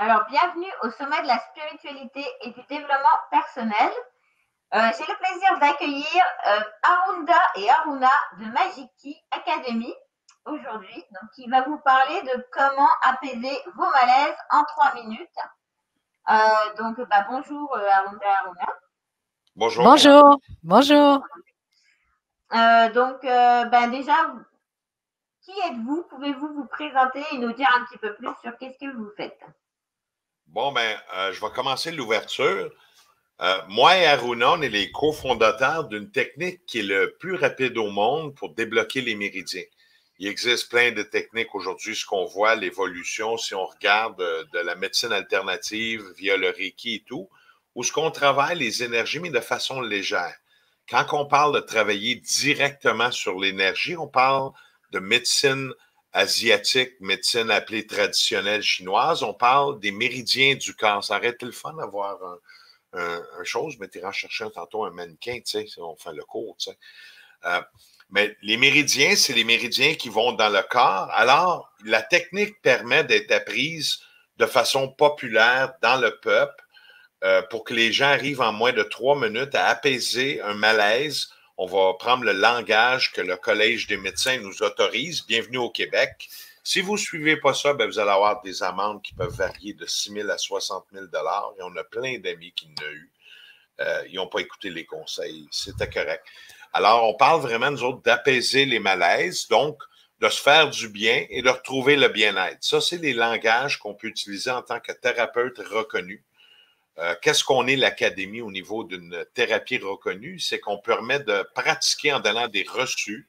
Alors, bienvenue au sommet de la spiritualité et du développement personnel. J'ai le plaisir d'accueillir Arunda et Aruna de Magic Key Academy aujourd'hui, donc qui va vous parler de comment apaiser vos malaises en 3 minutes. Bonjour Arunda et Aruna. Bonjour. Bonjour, bonjour. Déjà, qui êtes-vous? Pouvez-vous vous présenter et nous dire un petit peu plus sur qu'est-ce que vous faites? Bon, je vais commencer l'ouverture. Moi et Aruna, on est les cofondateurs d'une technique qui est le plus rapide au monde pour débloquer les méridiens. Il existe plein de techniques aujourd'hui, ce qu'on voit, l'évolution, si on regarde de la médecine alternative via le Reiki et tout, où ce qu'on travaille les énergies, mais de façon légère. Quand on parle de travailler directement sur l'énergie, on parle de médecine asiatique, médecine appelée traditionnelle chinoise, on parle des méridiens du corps. Ça aurait été le fun d'avoir un chose, mais tu iras chercher tantôt un mannequin, tu sais, on fait le cours, tu sais. Mais les méridiens, c'est les méridiens qui vont dans le corps. Alors, la technique permet d'être apprise de façon populaire dans le peuple pour que les gens arrivent en moins de 3 minutes à apaiser un malaise. On va prendre le langage que le Collège des médecins nous autorise. Bienvenue au Québec. Si vous ne suivez pas ça, vous allez avoir des amendes qui peuvent varier de 6 000 à 60 000 $. Et on a plein d'amis qui l'ont eu. Ils n'ont pas écouté les conseils. C'était correct. Alors, on parle vraiment, nous autres, d'apaiser les malaises, donc de se faire du bien et de retrouver le bien-être. Ça, c'est les langages qu'on peut utiliser en tant que thérapeute reconnu. Qu'est-ce qu'on est l'Académie au niveau d'une thérapie reconnue? C'est qu'on permet de pratiquer en donnant des reçus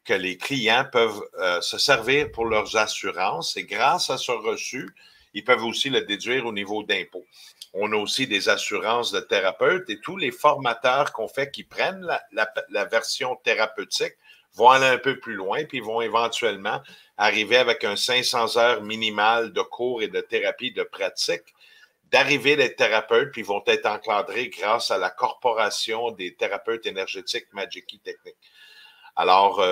que les clients peuvent se servir pour leurs assurances et grâce à ce reçu, ils peuvent aussi le déduire au niveau d'impôt. On a aussi des assurances de thérapeutes et tous les formateurs qu'on fait qui prennent la version thérapeutique vont aller un peu plus loin puis vont éventuellement arriver avec un 500 heures minimal de cours et de thérapie de pratique, d'arriver d'être thérapeutes puis vont être encadrés grâce à la corporation des thérapeutes énergétiques Magic Key Technique. Alors,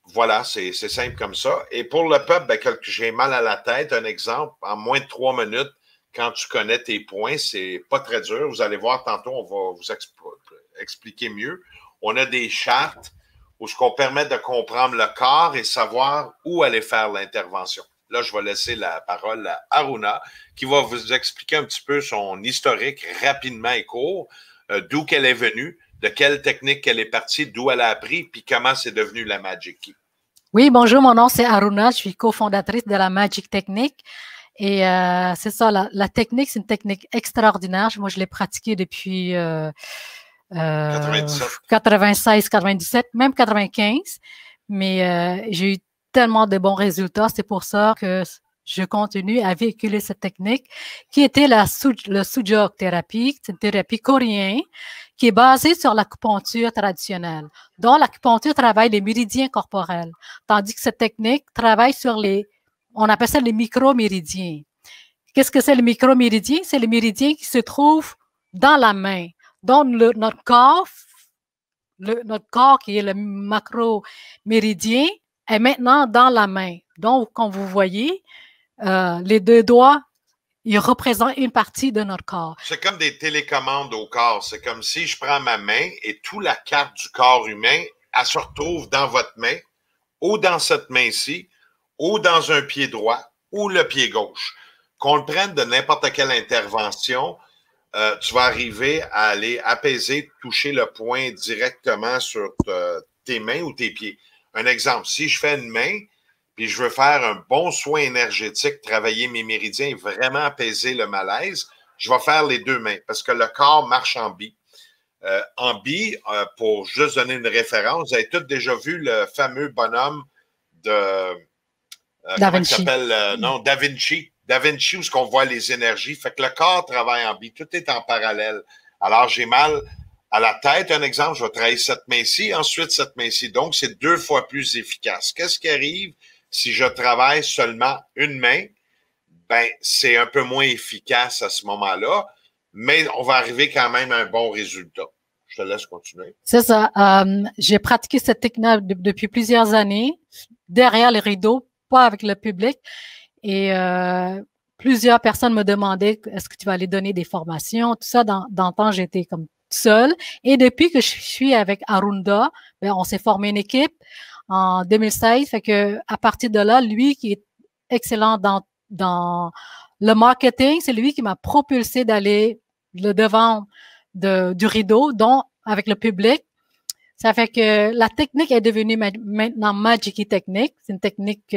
voilà, c'est simple comme ça. Et pour le peuple, quand j'ai mal à la tête, un exemple, en moins de 3 minutes, quand tu connais tes points, c'est pas très dur. Vous allez voir tantôt, on va vous expliquer mieux. On a des chartes où ce qu'on permet de comprendre le corps et savoir où aller faire l'intervention. Là, je vais laisser la parole à Aruna, qui va vous expliquer un petit peu son historique rapidement et court, d'où qu'elle est venue, de quelle technique qu'elle est partie, d'où elle a appris, puis comment c'est devenu la Magic Key. Oui, bonjour, mon nom c'est Aruna, je suis cofondatrice de la Magic Technique. Et c'est ça, la technique, c'est une technique extraordinaire. Moi, je l'ai pratiquée depuis 96, 97, même 95. Mais j'ai eu tellement de bons résultats. C'est pour ça que je continue à véhiculer cette technique qui était le Sujok thérapie. C'est une thérapie coréenne qui est basée sur l'acupuncture traditionnelle, dont l'acupuncture travaille les méridiens corporels, tandis que cette technique travaille sur on appelle ça les micro-méridiens. Qu'est-ce que c'est le micro-méridien? C'est le méridien qui se trouve dans la main. Donc, notre corps qui est le macro-méridien est maintenant dans la main. Donc, comme vous voyez, les 2 doigts, ils représentent une partie de notre corps. C'est comme des télécommandes au corps. C'est comme si je prends ma main et toute la carte du corps humain, elle se retrouve dans votre main, ou dans cette main-ci, ou dans un pied droit, ou le pied gauche. Qu'on le prenne de n'importe quelle intervention, tu vas arriver à aller apaiser, toucher le point directement sur tes mains ou tes pieds. Un exemple, si je fais une main, puis je veux faire un bon soin énergétique, travailler mes méridiens et vraiment apaiser le malaise, je vais faire les 2 mains parce que le corps marche en bi. En bi, pour juste donner une référence, vous avez tous déjà vu le fameux bonhomme de Da Vinci. Da Vinci. Da Vinci, où ce qu'on voit les énergies. Fait que le corps travaille en bi. Tout est en parallèle. Alors, j'ai mal à la tête, un exemple, je vais travailler cette main-ci, ensuite cette main-ci. Donc, c'est 2 fois plus efficace. Qu'est-ce qui arrive si je travaille seulement une main? C'est un peu moins efficace à ce moment-là, mais on va arriver quand même à un bon résultat. Je te laisse continuer. C'est ça. J'ai pratiqué cette technique depuis plusieurs années, derrière les rideaux, pas avec le public. Et plusieurs personnes me demandaient, est-ce que tu vas aller donner des formations, tout ça. Dans le temps, j'étais comme seule. Et depuis que je suis avec Arunda, ben, on s'est formé une équipe en 2016. Fait que à partir de là, lui qui est excellent dans le marketing, c'est lui qui m'a propulsé d'aller le devant du rideau, donc avec le public. Ça fait que la technique est devenue maintenant Majiki technique. C'est une technique qui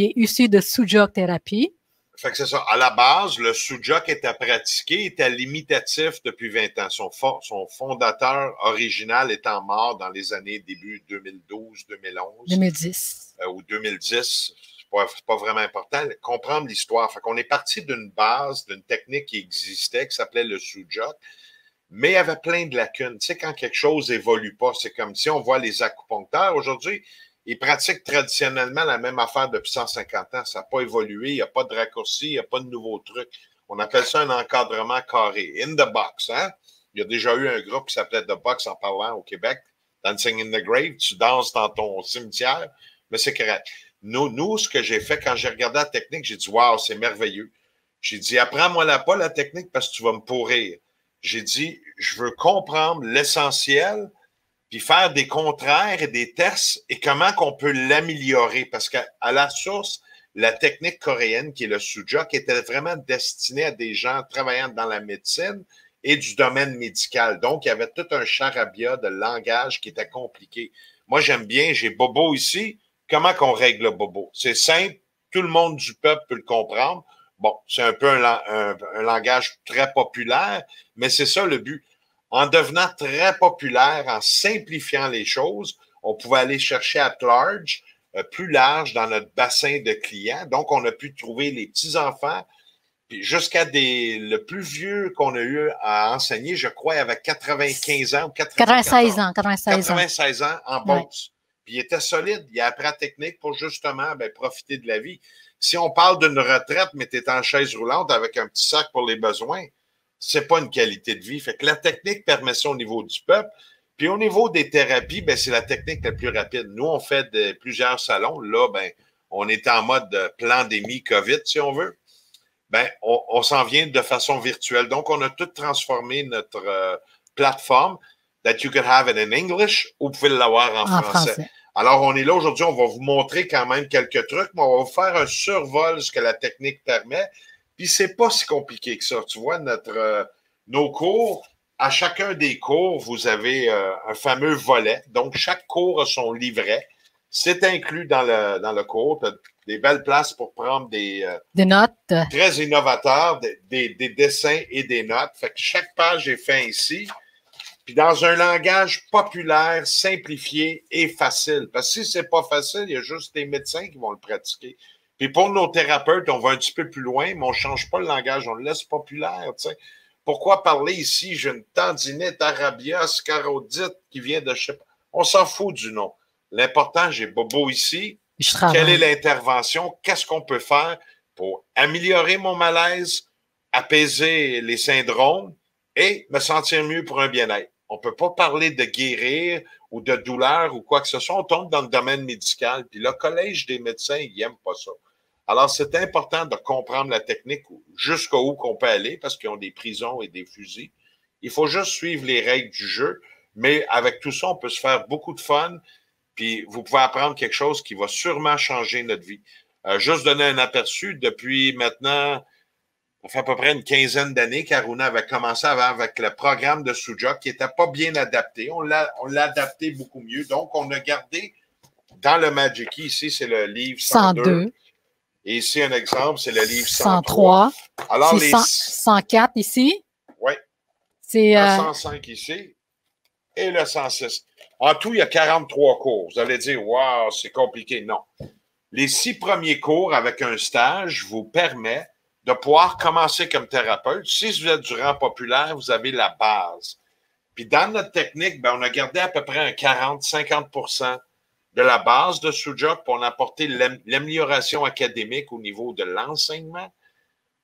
est issue de Sujok thérapie. Fait que c'est ça. À la base, le Sujok était pratiqué, était limitatif depuis 20 ans. Son fondateur original étant mort dans les années début 2012, 2011. 2010. Ou 2010. C'est pas vraiment important. Comprendre l'histoire. Fait qu'on est parti d'une base, d'une technique qui existait, qui s'appelait le Sujok, mais il y avait plein de lacunes. Tu sais, quand quelque chose évolue pas, c'est comme si on voit les acupuncteurs aujourd'hui, ils pratiquent traditionnellement la même affaire depuis 150 ans. Ça n'a pas évolué, il n'y a pas de raccourci, il n'y a pas de nouveaux trucs. On appelle ça un encadrement carré. In the box, hein? Il y a déjà eu un groupe qui s'appelait The Box en parlant au Québec, Dancing in the Grave. Tu danses dans ton cimetière, mais c'est correct. Nous, ce que j'ai fait, quand j'ai regardé la technique, j'ai dit, waouh, c'est merveilleux. J'ai dit, apprends-moi pas la technique parce que tu vas me pourrir. J'ai dit, je veux comprendre l'essentiel, puis faire des contraires et des tests et comment qu'on peut l'améliorer. Parce qu'à la source, la technique coréenne, qui est le Sujok, était vraiment destinée à des gens travaillant dans la médecine et du domaine médical. Donc, il y avait tout un charabia de langage qui était compliqué. Moi, j'aime bien, j'ai Bobo ici. Comment qu'on règle le Bobo? C'est simple, tout le monde du peuple peut le comprendre. Bon, c'est un peu un langage très populaire, mais c'est ça le but. En devenant très populaire, en simplifiant les choses, on pouvait aller chercher at large, plus large dans notre bassin de clients. Donc, on a pu trouver les petits-enfants, puis jusqu'à le plus vieux qu'on a eu à enseigner, je crois, avec 95 ans ou 96 ans. 96 ans en Beauce. Puis il était solide, il a appris la technique pour justement profiter de la vie. Si on parle d'une retraite, mais tu es en chaise roulante avec un petit sac pour les besoins, c'est pas une qualité de vie. Fait que la technique permet ça au niveau du peuple. Puis au niveau des thérapies, c'est la technique la plus rapide. Nous, on fait plusieurs salons. Là, on est en mode pandémie COVID, si on veut. On s'en vient de façon virtuelle. Donc, on a tout transformé notre plateforme that you can have it in English ou vous pouvez l'avoir en français. Alors, on est là aujourd'hui, on va vous montrer quand même quelques trucs, mais on va vous faire un survol de ce que la technique permet. Puis, c'est pas si compliqué que ça. Tu vois, nos cours, à chacun des cours, vous avez un fameux volet. Donc, chaque cours a son livret. C'est inclus dans le cours. Tu as des belles places pour prendre des notes. Très innovateurs, des dessins et des notes. Fait que chaque page est faite ici. Puis dans un langage populaire, simplifié et facile. Parce que si c'est pas facile, il y a juste des médecins qui vont le pratiquer. Puis pour nos thérapeutes, on va un petit peu plus loin, mais on change pas le langage, on le laisse populaire, tu sais. Pourquoi parler ici, j'ai une tendinite, arabia, scarodite qui vient de... On s'en fout du nom. L'important, j'ai Bobo ici. Quelle est l'intervention? Qu'est-ce qu'on peut faire pour améliorer mon malaise, apaiser les syndromes et me sentir mieux pour un bien-être? On ne peut pas parler de guérir ou de douleur ou quoi que ce soit. On tombe dans le domaine médical. Puis le Collège des médecins, ils n'aiment pas ça. Alors, c'est important de comprendre la technique jusqu'où qu'on peut aller parce qu'ils ont des prisons et des fusils. Il faut juste suivre les règles du jeu. Mais avec tout ça, on peut se faire beaucoup de fun. Puis vous pouvez apprendre quelque chose qui va sûrement changer notre vie. Juste donner un aperçu, depuis maintenant... Ça fait à peu près une quinzaine d'années qu'Aruna avait commencé avec le programme de Sujok qui n'était pas bien adapté. On l'a adapté beaucoup mieux. Donc, on a gardé dans le Majiki, ici, c'est le livre 102. Et ici, un exemple, c'est le livre 103. Alors, les 104 ici. Oui. C'est le 105 ici et le 106. En tout, il y a 43 cours. Vous allez dire, waouh, c'est compliqué. Non. Les 6 premiers cours avec un stage vous permettent de pouvoir commencer comme thérapeute. Si vous êtes du rang populaire, vous avez la base. Puis dans notre technique, on a gardé à peu près un 40-50% de la base de Sujok, puis on a apporté l'amélioration académique au niveau de l'enseignement,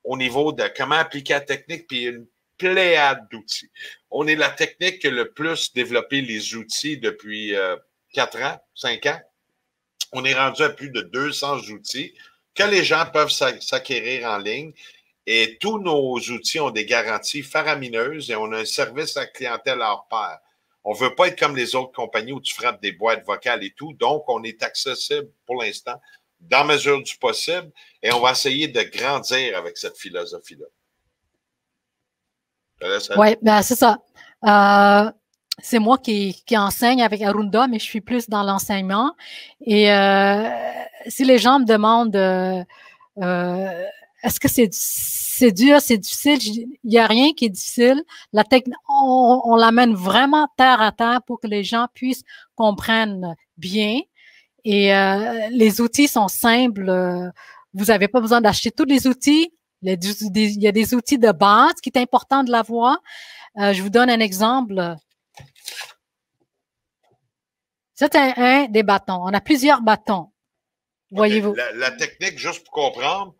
au niveau de comment appliquer la technique, puis une pléiade d'outils. On est la technique qui a le plus développé les outils depuis 4 ans, 5 ans. On est rendu à plus de 200 outils. que les gens peuvent s'acquérir en ligne. Et tous nos outils ont des garanties faramineuses et on a un service à la clientèle hors pair. On ne veut pas être comme les autres compagnies où tu frappes des boîtes vocales et tout. Donc, on est accessible pour l'instant, dans mesure du possible, et on va essayer de grandir avec cette philosophie-là. Oui, ben c'est ça. C'est moi qui enseigne avec Arunda, mais je suis plus dans l'enseignement. Et si les gens me demandent est-ce que c'est dur, c'est difficile, il n'y a rien qui est difficile. On l'amène vraiment terre à terre pour que les gens puissent comprendre bien. Et les outils sont simples. Vous n'avez pas besoin d'acheter tous les outils. Il y a des outils de base qui est important de l'avoir. Je vous donne un exemple. C'est un des bâtons. On a plusieurs bâtons. Voyez-vous. Okay. La technique, juste pour comprendre,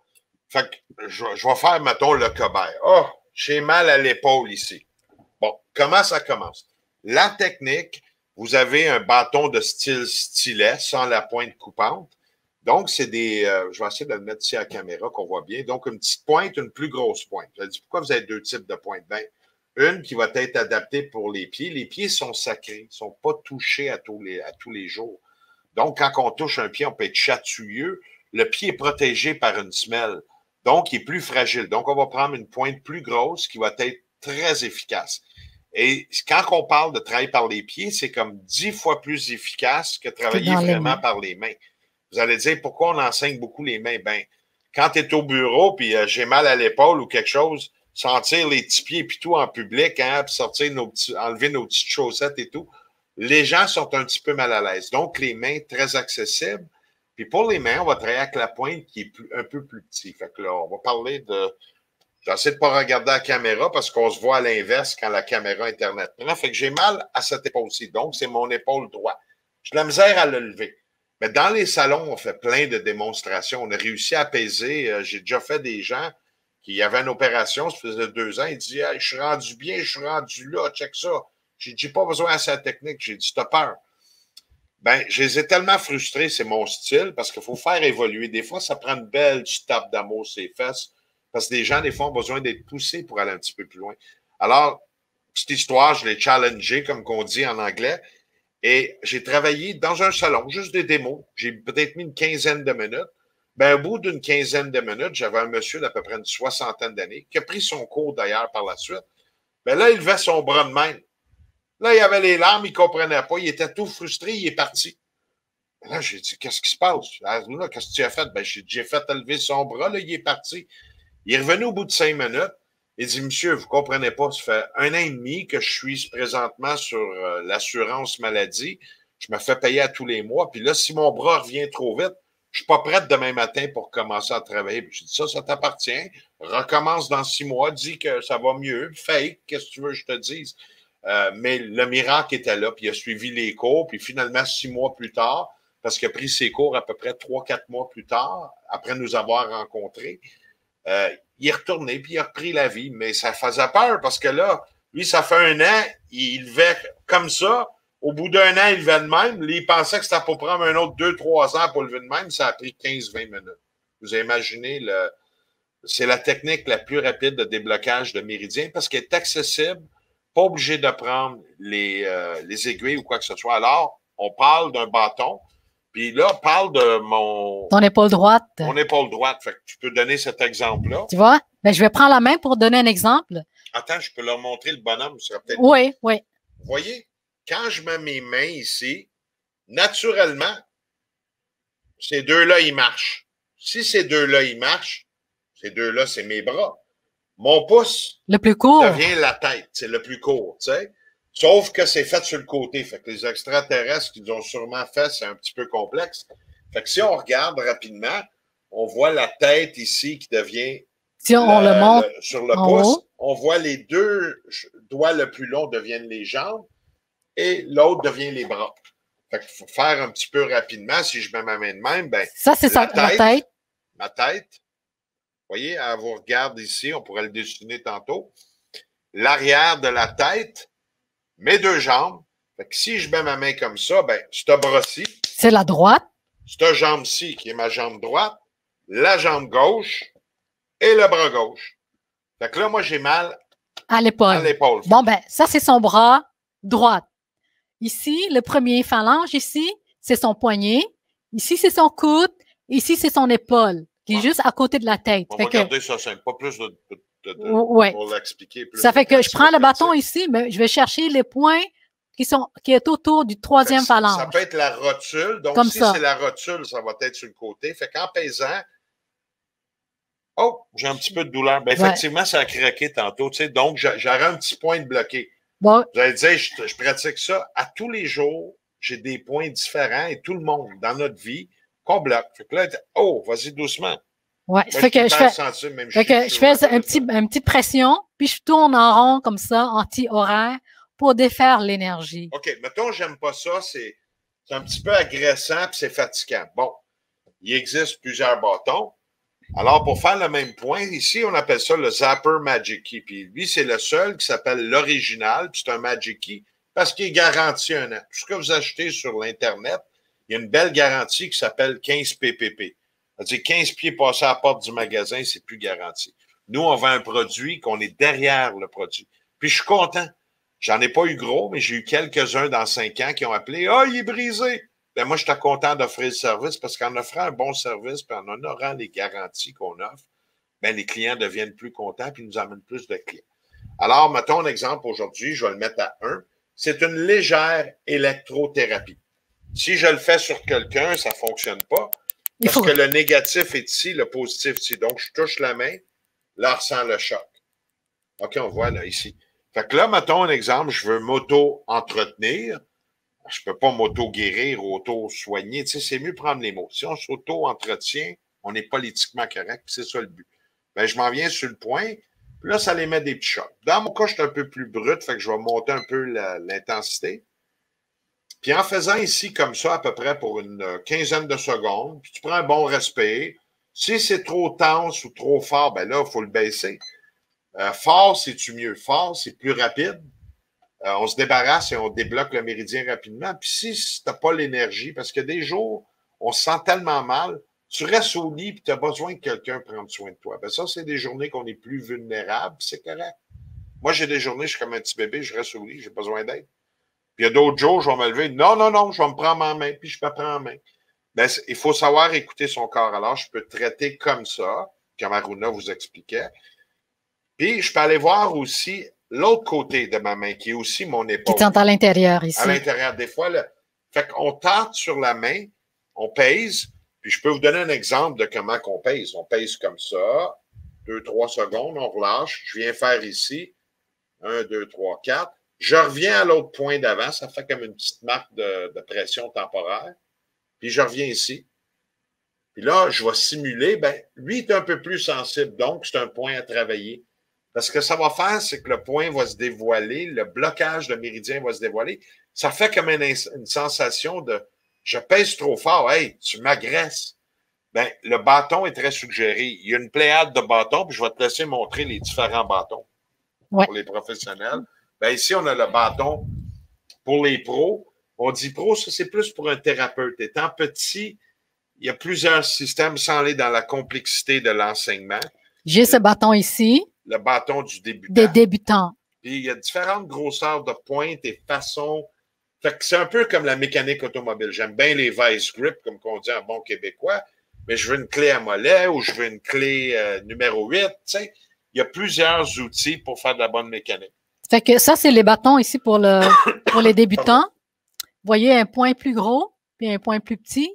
fait que je vais faire, mettons, le cobaye. Oh, j'ai mal à l'épaule ici. Bon, comment ça commence? La technique, vous avez un bâton de style stylet sans la pointe coupante. Donc, c'est des... je vais essayer de le mettre ici à la caméra qu'on voit bien. Donc, une petite pointe, une plus grosse pointe. Je dis, pourquoi vous avez deux types de pointes? Ben, une qui va être adaptée pour les pieds. Les pieds sont sacrés, ils ne sont pas touchés à tous les jours. Donc, quand on touche un pied, on peut être chatouilleux. Le pied est protégé par une semelle. Donc, il est plus fragile. Donc, on va prendre une pointe plus grosse qui va être très efficace. Et quand on parle de travailler par les pieds, c'est comme 10 fois plus efficace que travailler vraiment par les mains. Vous allez dire, pourquoi on enseigne beaucoup les mains? Ben, quand tu es au bureau puis j'ai mal à l'épaule ou quelque chose, sentir les petits pieds puis tout en public, hein, puis sortir enlever nos petites chaussettes et tout, les gens sont un petit peu mal à l'aise. Donc, les mains très accessibles. Puis pour les mains, on va travailler avec la pointe qui est un peu plus petite. Fait que là, on va parler de... J'essaie de ne pas regarder la caméra parce qu'on se voit à l'inverse quand la caméra Internet prend. Fait que j'ai mal à cette épaule-ci. Donc, c'est mon épaule droite. J'ai de la misère à le lever. Mais dans les salons, on fait plein de démonstrations. On a réussi à apaiser. J'ai déjà fait des gens qui avaient une opération, ça faisait 2 ans. Ils disaient hey, je suis rendu bien, je suis rendu là, check ça. J'ai pas besoin de cette technique. J'ai dit t'as peur. Ben, je les ai tellement frustrés, c'est mon style, parce qu'il faut faire évoluer. Des fois, ça prend une belle tape d'amour sur les fesses, parce que les gens, des fois, ont besoin d'être poussés pour aller un petit peu plus loin. Alors, petite histoire, je l'ai challengé, comme qu'on dit en anglais, et j'ai travaillé dans un salon, juste des démos. J'ai peut-être mis une quinzaine de minutes. Ben, au bout d'une quinzaine de minutes, j'avais un monsieur d'à peu près une soixantaine d'années, qui a pris son cours d'ailleurs par la suite. Ben là, il levait son bras de main. Là, il avait les larmes, il ne comprenait pas. Il était tout frustré, il est parti. Là, j'ai dit, qu'est-ce qui se passe? Là, qu'est-ce que tu as fait? Ben, j'ai fait lever son bras, là, il est parti. Il est revenu au bout de 5 minutes. Il dit, monsieur, vous ne comprenez pas, ça fait 1 an et demi que je suis présentement sur l'assurance maladie. Je me fais payer à tous les mois. Puis là, si mon bras revient trop vite, je ne suis pas prête demain matin pour commencer à travailler. J'ai dit, ça t'appartient. Recommence dans 6 mois, dis que ça va mieux. Fake, qu'est-ce que tu veux que je te dise? Mais le miracle était là, puis il a suivi les cours, puis finalement, 6 mois plus tard, parce qu'il a pris ses cours à peu près 3-4 mois plus tard, après nous avoir rencontrés, il est retourné, puis il a repris la vie. Mais ça faisait peur, parce que là, lui, ça fait 1 an, il levait comme ça. Au bout d'1 an, il levait de même. Lui, il pensait que c'était pour prendre un autre 2-3 ans pour lever de même. Ça a pris 15-20 minutes. Vous imaginez, c'est la technique la plus rapide de déblocage de méridien, parce qu'elle est accessible, pas obligé de prendre les aiguilles ou quoi que ce soit. Alors, on parle d'un bâton, puis là, on parle de ton épaule droite. Mon épaule droite. Fait que tu peux donner cet exemple-là. Tu vois? Ben, je vais prendre la main pour donner un exemple. Attends, je peux leur montrer le bonhomme. Ça sera peut-être... Oui, oui. Vous voyez, quand je mets mes mains ici, naturellement, ces deux-là, ils marchent. Si ces deux-là, ils marchent, ces deux-là, c'est mes bras. Mon pouce le plus court devient la tête, c'est le plus court, tu sais. Sauf que c'est fait sur le côté. Fait que les extraterrestres qu'ils ont sûrement fait, c'est un petit peu complexe. Fait que si on regarde rapidement, on voit la tête ici qui devient si on le montre sur le pouce. Haut. On voit les 2 doigts le plus long deviennent les jambes et l'autre devient les bras. Fait qu'il faut faire un petit peu rapidement. Si je mets ma main de même, ben ça, c'est la tête. Ma tête. Vous voyez, elle vous regarde ici, on pourrait le dessiner tantôt. L'arrière de la tête, mes 2 jambes. Fait que si je mets ma main comme ça, ben, ce bras-ci. C'est la droite. Cette jambe-ci, qui est ma jambe droite, la jambe gauche et le bras gauche. Fait que là, moi, j'ai mal à à l'épaule. l'épaule. Bon, ben, ça, c'est son bras droit. Ici, le premier phalange, ici, c'est son poignet. Ici, c'est son coude. Ici, c'est son épaule, qui est juste à côté de la tête. On Fait va que, garder ça simple. Pas plus ouais. pour l'expliquer. Ça fait que je prends le bâton ici, mais je vais chercher les points qui est autour du troisième phalange. Ça peut être la rotule. Donc, Comme si ça. c'est la rotule, ça va être sur le côté. Fait qu'en pesant, oh, j'ai un petit peu de douleur. Ben, effectivement, ça a craqué tantôt. Tu sais, donc, j'aurais un petit point de bloqué. Bon. Vous allez dire, je pratique ça à tous les jours. J'ai des points différents et tout le monde, dans notre vie, qu'on bloque. Fait que là, oh, vas-y doucement. Ouais, ça fait que je fais une petite pression, puis je tourne en rond comme ça, anti-horaire, pour défaire l'énergie. OK, mettons, j'aime pas ça, c'est un petit peu agressant puis c'est fatigant. Bon, il existe plusieurs bâtons. Alors, pour faire le même point, ici, on appelle ça le Zapper Magic Key. Puis lui, c'est le seul qui s'appelle l'original, puis c'est un Magic Key parce qu'il est garanti un an. Tout ce que vous achetez sur l'Internet, il y a une belle garantie qui s'appelle 15 PPP. C'est-à-dire 15 pieds passés à la porte du magasin, c'est plus garanti. Nous, on vend un produit qu'on est derrière le produit. Puis je suis content. J'en ai pas eu gros, mais j'ai eu quelques-uns dans 5 ans qui ont appelé « Ah, il est brisé! » Ben moi, j'étais content d'offrir le service parce qu'en offrant un bon service puis en honorant les garanties qu'on offre, ben les clients deviennent plus contents puis nous amènent plus de clients. Alors, mettons un exemple aujourd'hui, je vais le mettre à 1. C'est une légère électrothérapie. Si je le fais sur quelqu'un, ça ne fonctionne pas parce que le négatif est ici, le positif ici. Donc, je touche la main, là, ressent le choc. OK, on voit là, ici. Fait que là, mettons un exemple, je veux m'auto-entretenir. Je ne peux pas m'auto-guérir ou auto-soigner. Tu sais, c'est mieux prendre les mots. Si on s'auto-entretient, on est politiquement correct, c'est ça le but. Ben, je m'en viens sur le point, puis là, ça les met des petits chocs. Dans mon cas, je suis un peu plus brut, fait que je vais monter un peu l'intensité. Puis en faisant ici comme ça, à peu près pour une quinzaine de secondes, puis tu prends un bon respect. Si c'est trop tense ou trop fort, ben là, il faut le baisser. Fort, c'est-tu mieux? Fort, c'est plus rapide. On se débarrasse et on débloque le méridien rapidement. Puis si tu n'as pas l'énergie, parce que des jours, on se sent tellement mal, tu restes au lit et tu as besoin que quelqu'un prenne soin de toi. Ben ça, c'est des journées qu'on est plus vulnérable, c'est correct. Moi, j'ai des journées, je suis comme un petit bébé, je reste au lit, j'ai besoin d'aide. Puis il y a d'autres jours, je vais me lever, non, je vais me prendre en main, puis je me prends en main. Ben, il faut savoir écouter son corps. Alors, je peux traiter comme ça, comme Aruna vous expliquait. Puis, je peux aller voir aussi l'autre côté de ma main, qui est aussi mon épaule. Qui est à l'intérieur ici. À l'intérieur, des fois, là. Fait qu'on tente sur la main, on pèse, puis je peux vous donner un exemple de comment qu'on pèse. On pèse comme ça, 2-3 secondes, on relâche. Je viens faire ici, 1, 2, 3, 4. Je reviens à l'autre point d'avant, ça fait comme une petite marque de pression temporaire. Puis je reviens ici. Puis là, je vais simuler, ben, lui est un peu plus sensible, donc c'est un point à travailler. Parce que ça va faire, c'est que le point va se dévoiler, le blocage de méridien va se dévoiler. Ça fait comme une sensation de je pèse trop fort, hey, tu m'agresses. Ben, le bâton est très suggéré. Il y a une pléiade de bâtons, puis je vais te laisser montrer les différents bâtons pour les professionnels. Ben, ici, on a le bâton pour les pros. On dit pro, ça, c'est plus pour un thérapeute. Étant petit, il y a plusieurs systèmes sans aller dans la complexité de l'enseignement. J'ai ce bâton ici. Le bâton du débutant. Des débutants. Puis il y a différentes grosseurs de pointes et façons. Fait que c'est un peu comme la mécanique automobile. J'aime bien les vice grip, comme on dit en bon québécois, mais je veux une clé à mollet ou je veux une clé numéro 8. Tu sais, il y a plusieurs outils pour faire de la bonne mécanique. Fait que ça, c'est les bâtons ici pour les débutants. Vous voyez un point plus gros puis un point plus petit.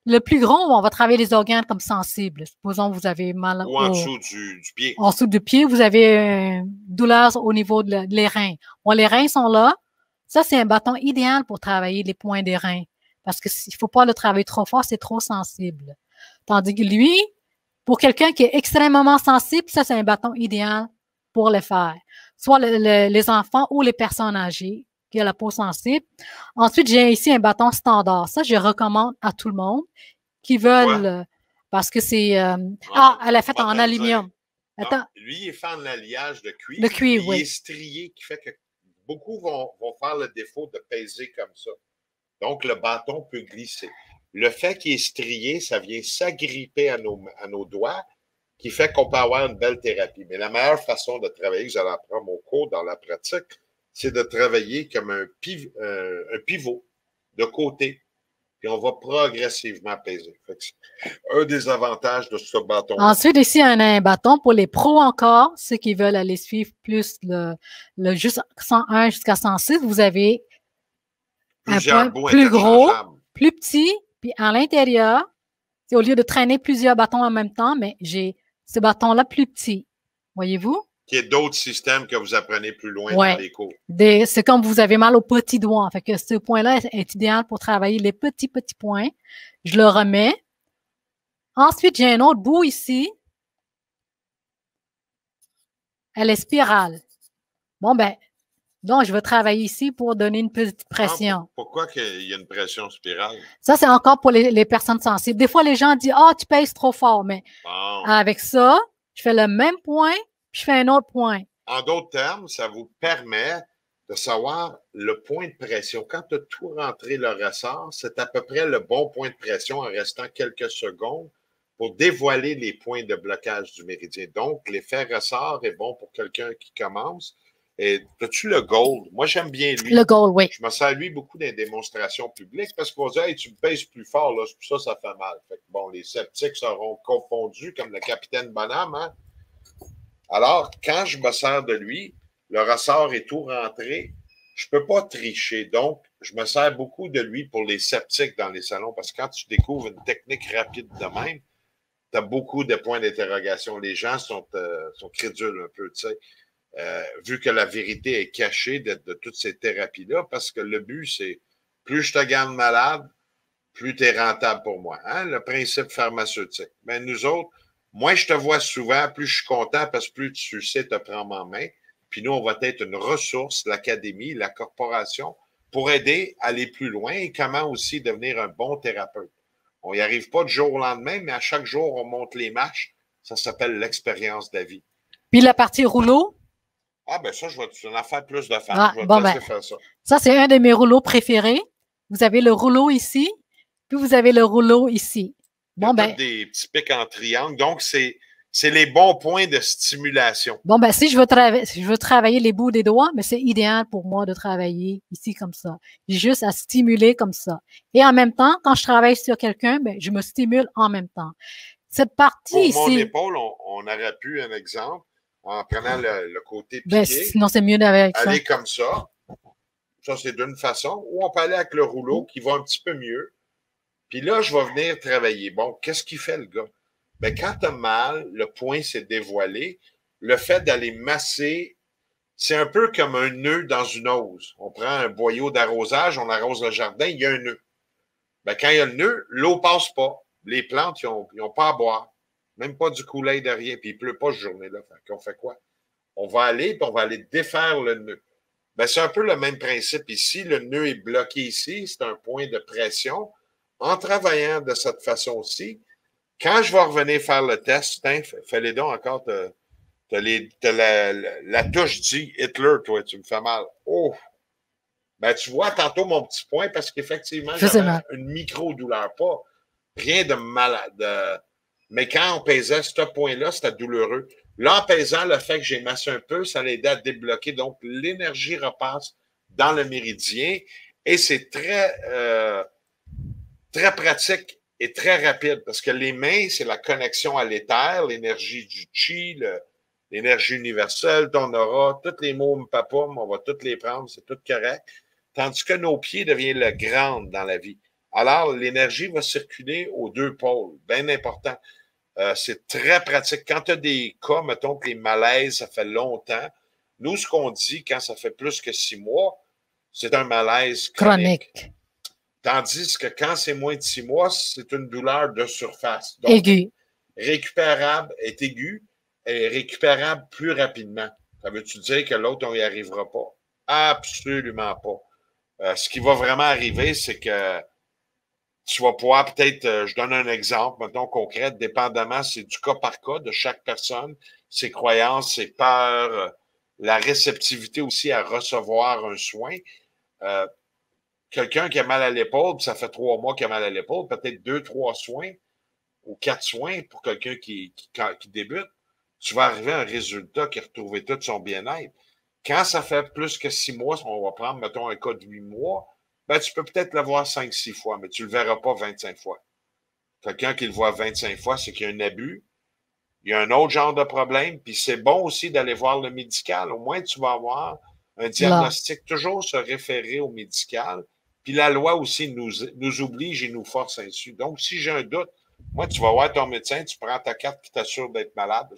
Le plus gros, on va travailler les organes comme sensibles. Supposons que vous avez mal ou en dessous du pied. En dessous du pied, vous avez une douleur au niveau des reins. Bon, les reins sont là. Ça, c'est un bâton idéal pour travailler les points des reins. Parce qu'il ne faut pas le travailler trop fort, c'est trop sensible. Tandis que lui, pour quelqu'un qui est extrêmement sensible, ça, c'est un bâton idéal pour le faire. Soit les enfants ou les personnes âgées qui ont la peau sensible. Ensuite, j'ai ici un bâton standard. Ça, je recommande à tout le monde qui veulent, parce que c'est... elle est faite en aluminium. Attends. Non, lui, il est fait en alliage de cuivre. Le cuivre, oui. Il est strié, qui fait que beaucoup vont faire le défaut de peser comme ça. Donc, le bâton peut glisser. le fait qu'il est strié, ça vient s'agripper à nos doigts, qui fait qu'on peut avoir une belle thérapie. Mais la meilleure façon de travailler, que vous allez apprendre au cours dans la pratique, c'est de travailler comme un pivot de côté. Puis on va progressivement apaiser. Un des avantages de ce bâton. Ensuite, ici, on a un bâton pour les pros encore, ceux qui veulent aller suivre plus le juste 101 jusqu'à 106. Vous avez un point plus gros, plus petit, puis à l'intérieur, au lieu de traîner plusieurs bâtons en même temps, mais j'ai ce bâton-là plus petit. Voyez-vous? Qu'il y ait d'autres systèmes que vous apprenez plus loin dans les cours. C'est comme vous avez mal aux petits doigts. Fait que ce point-là est idéal pour travailler les petits points. Je le remets. Ensuite, j'ai un autre bout ici. Elle est spirale. Bon, donc je vais travailler ici pour donner une petite pression. Pourquoi il y a une pression spirale? Ça, c'est encore pour les personnes sensibles. Des fois, les gens disent, ah, tu pèses trop fort. Mais avec ça, je fais le même point, puis je fais un autre point. En d'autres termes, ça vous permet de savoir le point de pression. Quand tu as tout rentré le ressort, c'est à peu près le bon point de pression en restant quelques secondes pour dévoiler les points de blocage du méridien. Donc, l'effet ressort est bon pour quelqu'un qui commence. Et as-tu le gold? Moi, j'aime bien lui. Le gold, oui. Je me sers lui beaucoup dans les démonstrations publiques parce qu'on dit, hey, tu me pèses plus fort, là, ça fait mal. Fait que, bon, les sceptiques seront confondus comme le capitaine Bonhomme, hein? Alors, quand je me sers de lui, le ressort est tout rentré. Je ne peux pas tricher. Donc, je me sers beaucoup de lui pour les sceptiques dans les salons parce que quand tu découvres une technique rapide de même, tu as beaucoup de points d'interrogation. Les gens sont crédules un peu, tu sais, vu que la vérité est cachée de toutes ces thérapies-là, parce que le but, c'est plus je te garde malade, plus tu es rentable pour moi. Hein? Le principe pharmaceutique. Mais nous autres, moins je te vois souvent, plus je suis content parce que plus tu sais te prendre en main. Puis nous, on va être une ressource, l'académie, la corporation, pour aider à aller plus loin et comment aussi devenir un bon thérapeute. On n'y arrive pas du jour au lendemain, mais à chaque jour, on monte les marches. Ça s'appelle l'expérience de la vie. Puis la partie rouleau? Ah, ben ça, je vais en faire plus de femmes. Je vais te laisser faire ça. Ça, c'est un de mes rouleaux préférés. Vous avez le rouleau ici, puis vous avez le rouleau ici. Bon, des petits pics en triangle. Donc, c'est les bons points de stimulation. Bon, si je veux travailler les bouts des doigts, mais c'est idéal pour moi de travailler ici comme ça. J'ai juste à stimuler comme ça. Et en même temps, quand je travaille sur quelqu'un, je me stimule en même temps. Cette partie ici. Pour mon épaule, on aurait pu, un exemple, en prenant le côté piqué. Sinon, c'est mieux avec ça. Aller comme ça. Ça, c'est d'une façon. Ou on peut aller avec le rouleau qui va un petit peu mieux. Puis là, je vais venir travailler. Bon, qu'est-ce qu'il fait, le gars? Quand tu as mal, le point s'est dévoilé. Le fait d'aller masser, c'est un peu comme un nœud dans une hose. On prend un boyau d'arrosage, on arrose le jardin, il y a un nœud. Quand il y a le nœud, l'eau passe pas. Les plantes, ils n'ont pas à boire. Même pas du Kool-Aid de rien. Puis il pleut pas cette journée-là. On fait quoi? On va aller défaire le nœud. C'est un peu le même principe ici. Le nœud est bloqué ici. C'est un point de pression. En travaillant de cette façon-ci, quand je vais revenir faire le test, fais-les donc encore, t'as la touche dit Hitler, toi, tu me fais mal. Oh! Tu vois tantôt mon petit point parce qu'effectivement, j'avais une micro-douleur, pas rien de malade. Mais quand on pesait ce point-là, c'était douloureux. Là, en pesant, le fait que j'ai massé un peu, ça l'aidait à débloquer. Donc, l'énergie repasse dans le méridien et c'est très pratique et très rapide parce que les mains, c'est la connexion à l'éther, l'énergie du chi, l'énergie universelle, ton aura, tous les mots mpapum, on va tous les prendre, c'est tout correct. Tandis que nos pieds deviennent le grand dans la vie. Alors, l'énergie va circuler aux deux pôles, bien important. C'est très pratique. Quand tu as des cas, mettons que les malaises, ça fait longtemps, nous, ce qu'on dit quand ça fait plus que 6 mois, c'est un malaise chronique. Tandis que quand c'est moins de 6 mois, c'est une douleur de surface. Donc, aiguë. Récupérable est aiguë et récupérable plus rapidement. Ça veut-tu dire que l'autre, on n'y arrivera pas? Absolument pas. Ce qui va vraiment arriver, c'est que tu vas pouvoir peut-être, je donne un exemple, mettons concret, dépendamment, c'est du cas par cas de chaque personne, ses croyances, ses peurs, la réceptivité aussi à recevoir un soin. quelqu'un qui a mal à l'épaule, puis ça fait 3 mois qu'il a mal à l'épaule, peut-être 2, 3 soins ou 4 soins pour quelqu'un qui débute, tu vas arriver à un résultat qui a retrouvé tout son bien-être. Quand ça fait plus que 6 mois, on va prendre, mettons, un cas de 8 mois, ben, tu peux peut-être le voir 5-6 fois, mais tu ne le verras pas 25 fois. Quelqu'un qui le voit 25 fois, c'est qu'il y a un abus, il y a un autre genre de problème, puis c'est bon aussi d'aller voir le médical. Au moins, tu vas avoir un diagnostic, toujours se référer au médical. Puis la loi aussi nous oblige et nous force ainsi. Donc, si j'ai un doute, moi, tu vas voir ton médecin, tu prends ta carte qui t'assure d'être malade,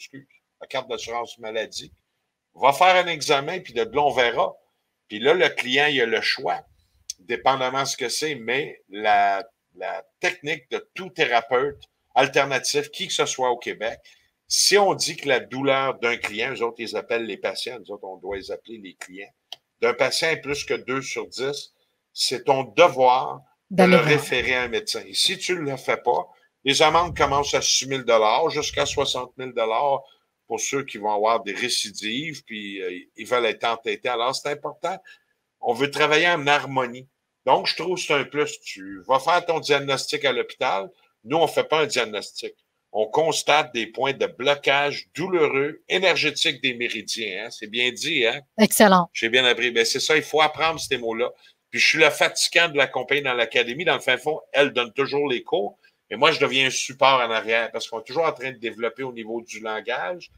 la carte d'assurance maladie, va faire un examen, puis de là, on verra. Puis là, le client, il a le choix, dépendamment de ce que c'est, mais la technique de tout thérapeute alternatif, qui que ce soit au Québec, si on dit que la douleur d'un client, eux autres, ils appellent les patients, nous autres, on doit les appeler les clients, d'un patient est plus que 2 sur 10, c'est ton devoir de le référer à un médecin. Et si tu ne le fais pas, les amendes commencent à 6 000 jusqu'à 60 000 pour ceux qui vont avoir des récidives, puis ils veulent être entêtés. Alors, c'est important. On veut travailler en harmonie. Donc, je trouve que c'est un plus. Tu vas faire ton diagnostic à l'hôpital. Nous, on ne fait pas un diagnostic. On constate des points de blocage douloureux, énergétique des méridiens. Hein? C'est bien dit, hein? Excellent. J'ai bien appris. Ben, c'est ça, il faut apprendre ces mots-là. Puis, je suis le fatigant de la compagnie dans l'académie. Dans le fin fond, elle donne toujours les cours. Et moi, je deviens un support en arrière parce qu'on est toujours en train de développer au niveau du langage.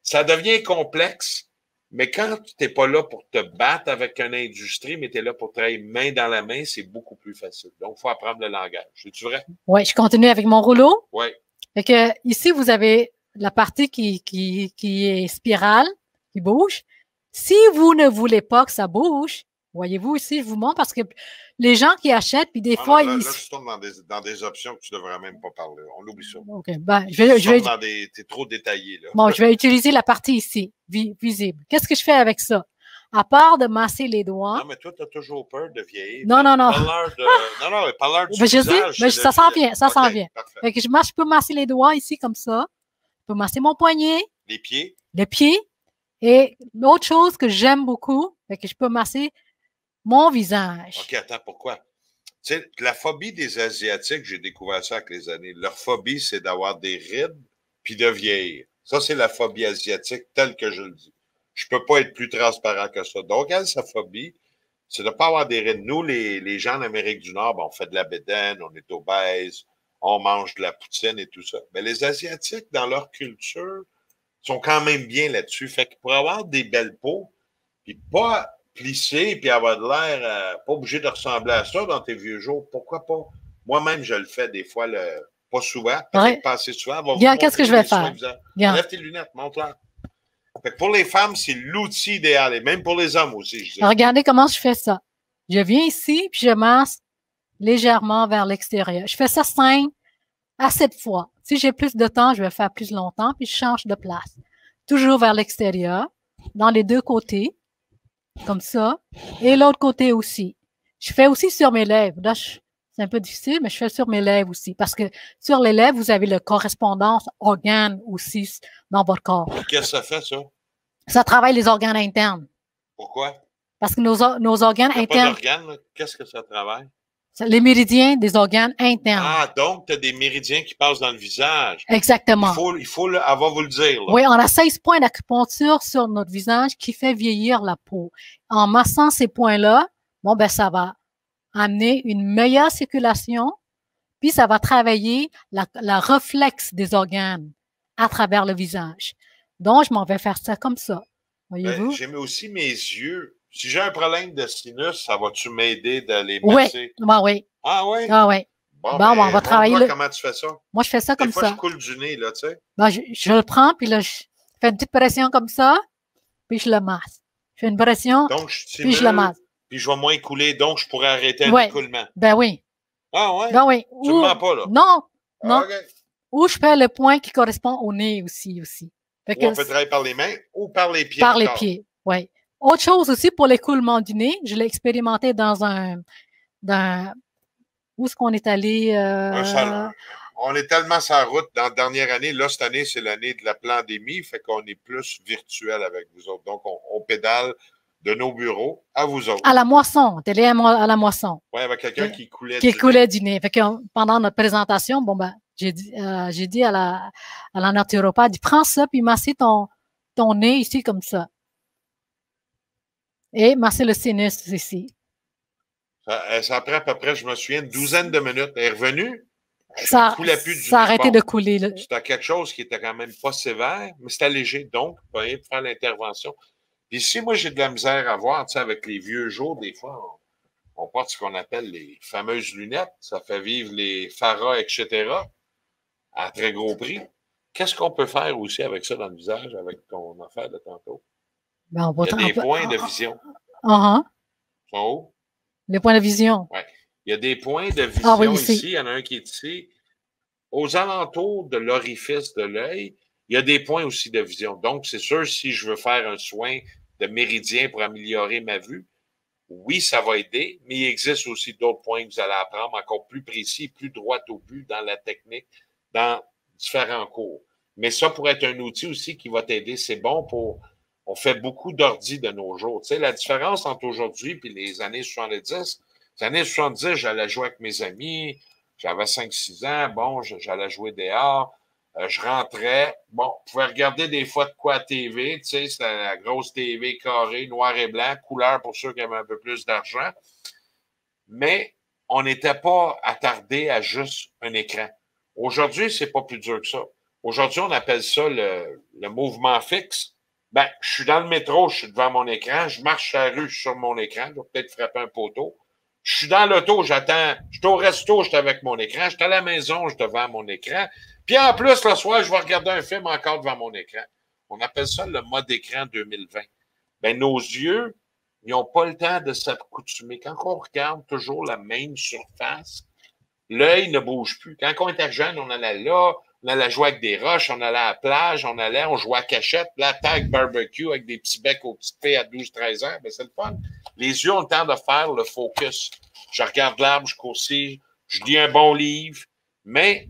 Ça devient complexe, mais quand tu n'es pas là pour te battre avec une industrie, mais tu es là pour travailler main dans la main, c'est beaucoup plus facile. Donc, il faut apprendre le langage. C'est-tu vrai? Oui, je continue avec mon rouleau. Oui. Fait que ici, vous avez la partie qui est spirale, qui bouge. Si vous ne voulez pas que ça bouge, voyez-vous ici, je vous montre parce que les gens qui achètent, puis des fois, là, je tombe dans des options que tu ne devrais même pas parler. On oublie ça. OK. Ben, T'es trop détaillé, là. Bon, je vais utiliser la partie ici, visible. Qu'est-ce que je fais avec ça? À part de masser les doigts. Non, mais toi, tu as toujours peur de vieillir. Non. Non, parle-leur du visage. Je sais, ça s'en vient, ça s'en vient. Parfait. Fait que je peux masser les doigts ici comme ça. Je peux masser mon poignet. Les pieds. Les pieds. Et l'autre chose que j'aime beaucoup, c'est que je peux masser mon visage. OK, attends, pourquoi? Tu sais, la phobie des Asiatiques, j'ai découvert ça avec les années. Leur phobie, c'est d'avoir des rides puis de vieillir. Ça, c'est la phobie asiatique telle que je le dis. Je peux pas être plus transparent que ça. Donc, elle, sa phobie, c'est de ne pas avoir des rides. Nous, les gens en Amérique du Nord, ben, on fait de la bédaine, on est obèse, on mange de la poutine et tout ça. Mais les Asiatiques, dans leur culture, sont quand même bien là-dessus. Fait que pour avoir des belles peaux, puis pas plisser puis avoir de l'air, pas obligé de ressembler à ça dans tes vieux jours, pourquoi pas? Moi-même, je le fais des fois, pas souvent, peut-être pas assez souvent. Regarde, qu'est-ce que je vais faire? Enlève tes lunettes, montre-leur. Pour les femmes, c'est l'outil idéal, et même pour les hommes aussi, je dis. Regardez comment je fais ça. Je viens ici, puis je masse légèrement vers l'extérieur. Je fais ça 5 à 7 fois. Si j'ai plus de temps, je vais faire plus longtemps, puis je change de place. Toujours vers l'extérieur, dans les deux côtés, comme ça, et l'autre côté aussi. Je fais aussi sur mes lèvres. Là, c'est un peu difficile, mais je fais sur mes lèvres aussi, parce que sur les lèvres, vous avez la correspondance organe aussi dans votre corps. Qu'est-ce que ça fait, ça? Ça travaille les organes internes. Pourquoi? Parce que nos organes internes... Pas d'organes, qu'est-ce que ça travaille? Les méridiens des organes internes. Ah, donc, tu as des méridiens qui passent dans le visage. Exactement. Il faut avoir vous le dire. Là. Oui, on a 16 points d'acupuncture sur notre visage qui fait vieillir la peau. En massant ces points-là, bon, ben, ça va amener une meilleure circulation, puis ça va travailler la réflexe des organes à travers le visage. Donc, je m'en vais faire ça comme ça. Voyez-vous? Ben, j'aime aussi mes yeux. Si j'ai un problème de sinus, ça va-tu m'aider de les masser? Oui, oui. Ah oui? Ah oui. Bon, on va travailler. Comment tu fais ça? Moi, je fais ça comme ça. Des fois, je coule du nez, là, tu sais. Ben, je le prends, puis là, je fais une petite pression comme ça, puis je le masse. Je fais une pression, puis je le masse. Puis je vais moins couler, donc je pourrais arrêter un écoulement. Ben oui. Ah ouais? Ben oui. Tu ne mens pas, là? Non, non. Ah, okay. Ou je fais le point qui correspond au nez aussi. Fait que on peut travailler par les mains ou par les pieds. Par les pieds, oui. Autre chose aussi pour l'écoulement du nez, je l'ai expérimenté dans où est-ce qu'on est allé? On est tellement sur la route dans la dernière année. Là, cette année, c'est l'année de la pandémie, fait qu'on est plus virtuel avec vous autres. Donc, on pédale de nos bureaux à vous autres. À la moisson. T'es allé à la moisson. Oui, avec quelqu'un qui coulait Qui coulait du nez. Fait que pendant notre présentation, bon, ben, j'ai dit à la naturopathe, prends ça, puis massez ton nez ici comme ça. Et masser le sinus ici. Ça prend à peu près, je me souviens, une douzaine de minutes. Elle est revenue. Ça a arrêté de couler. C'était quelque chose qui était quand même pas sévère, mais c'était léger. Donc, pas rien de faire l'intervention. Puis ici, moi, j'ai de la misère à voir, tu sais, avec les vieux jours, des fois, on porte ce qu'on appelle les fameuses lunettes. Ça fait vivre les pharas, etc., à très gros prix. Qu'est-ce qu'on peut faire aussi avec ça dans le visage, avec ton affaire de tantôt? Ben, il y a des points de vision. Ils sont hauts. Les points de vision. Oui. Il y a des points de vision ici. Il y en a un qui est ici. Aux alentours de l'orifice de l'œil, il y a des points aussi de vision. Donc, c'est sûr, si je veux faire un soin de méridien pour améliorer ma vue, oui, ça va aider, mais il existe aussi d'autres points que vous allez apprendre encore plus précis, plus droit au but dans la technique, dans différents cours. Mais ça pourrait être un outil aussi qui va t'aider. C'est bon pour... On fait beaucoup d'ordi de nos jours. Tu sais, la différence entre aujourd'hui et les années 70, les années 70, j'allais jouer avec mes amis, j'avais 5-6 ans, bon, j'allais jouer dehors, je rentrais, bon, je pouvais regarder des fois de quoi à TV, tu sais, c'était la grosse TV carrée, noir et blanc, couleur pour ceux qui avaient un peu plus d'argent, mais on n'était pas attardé à juste un écran. Aujourd'hui, c'est pas plus dur que ça. Aujourd'hui, on appelle ça le mouvement fixe. Ben, je suis dans le métro, je suis devant mon écran, je marche sur la rue, je suis sur mon écran, je vais peut-être frapper un poteau. Je suis dans l'auto, j'attends, je suis au resto, je suis avec mon écran, je suis à la maison, je suis devant mon écran. Puis en plus, le soir, je vais regarder un film encore devant mon écran. On appelle ça le mode écran 2020. Ben, nos yeux, ils n'ont pas le temps de s'accoutumer. Quand on regarde toujours la même surface, l'œil ne bouge plus. Quand on était jeune, on allait là, on allait jouer avec des roches, on allait à la plage, on jouait à cachette, la tag barbecue avec des petits becs aux petites filles à 12-13 ans, ben c'est le fun. Les yeux ont le temps de faire le focus. Je regarde l'arbre, je coursis, je lis un bon livre, mais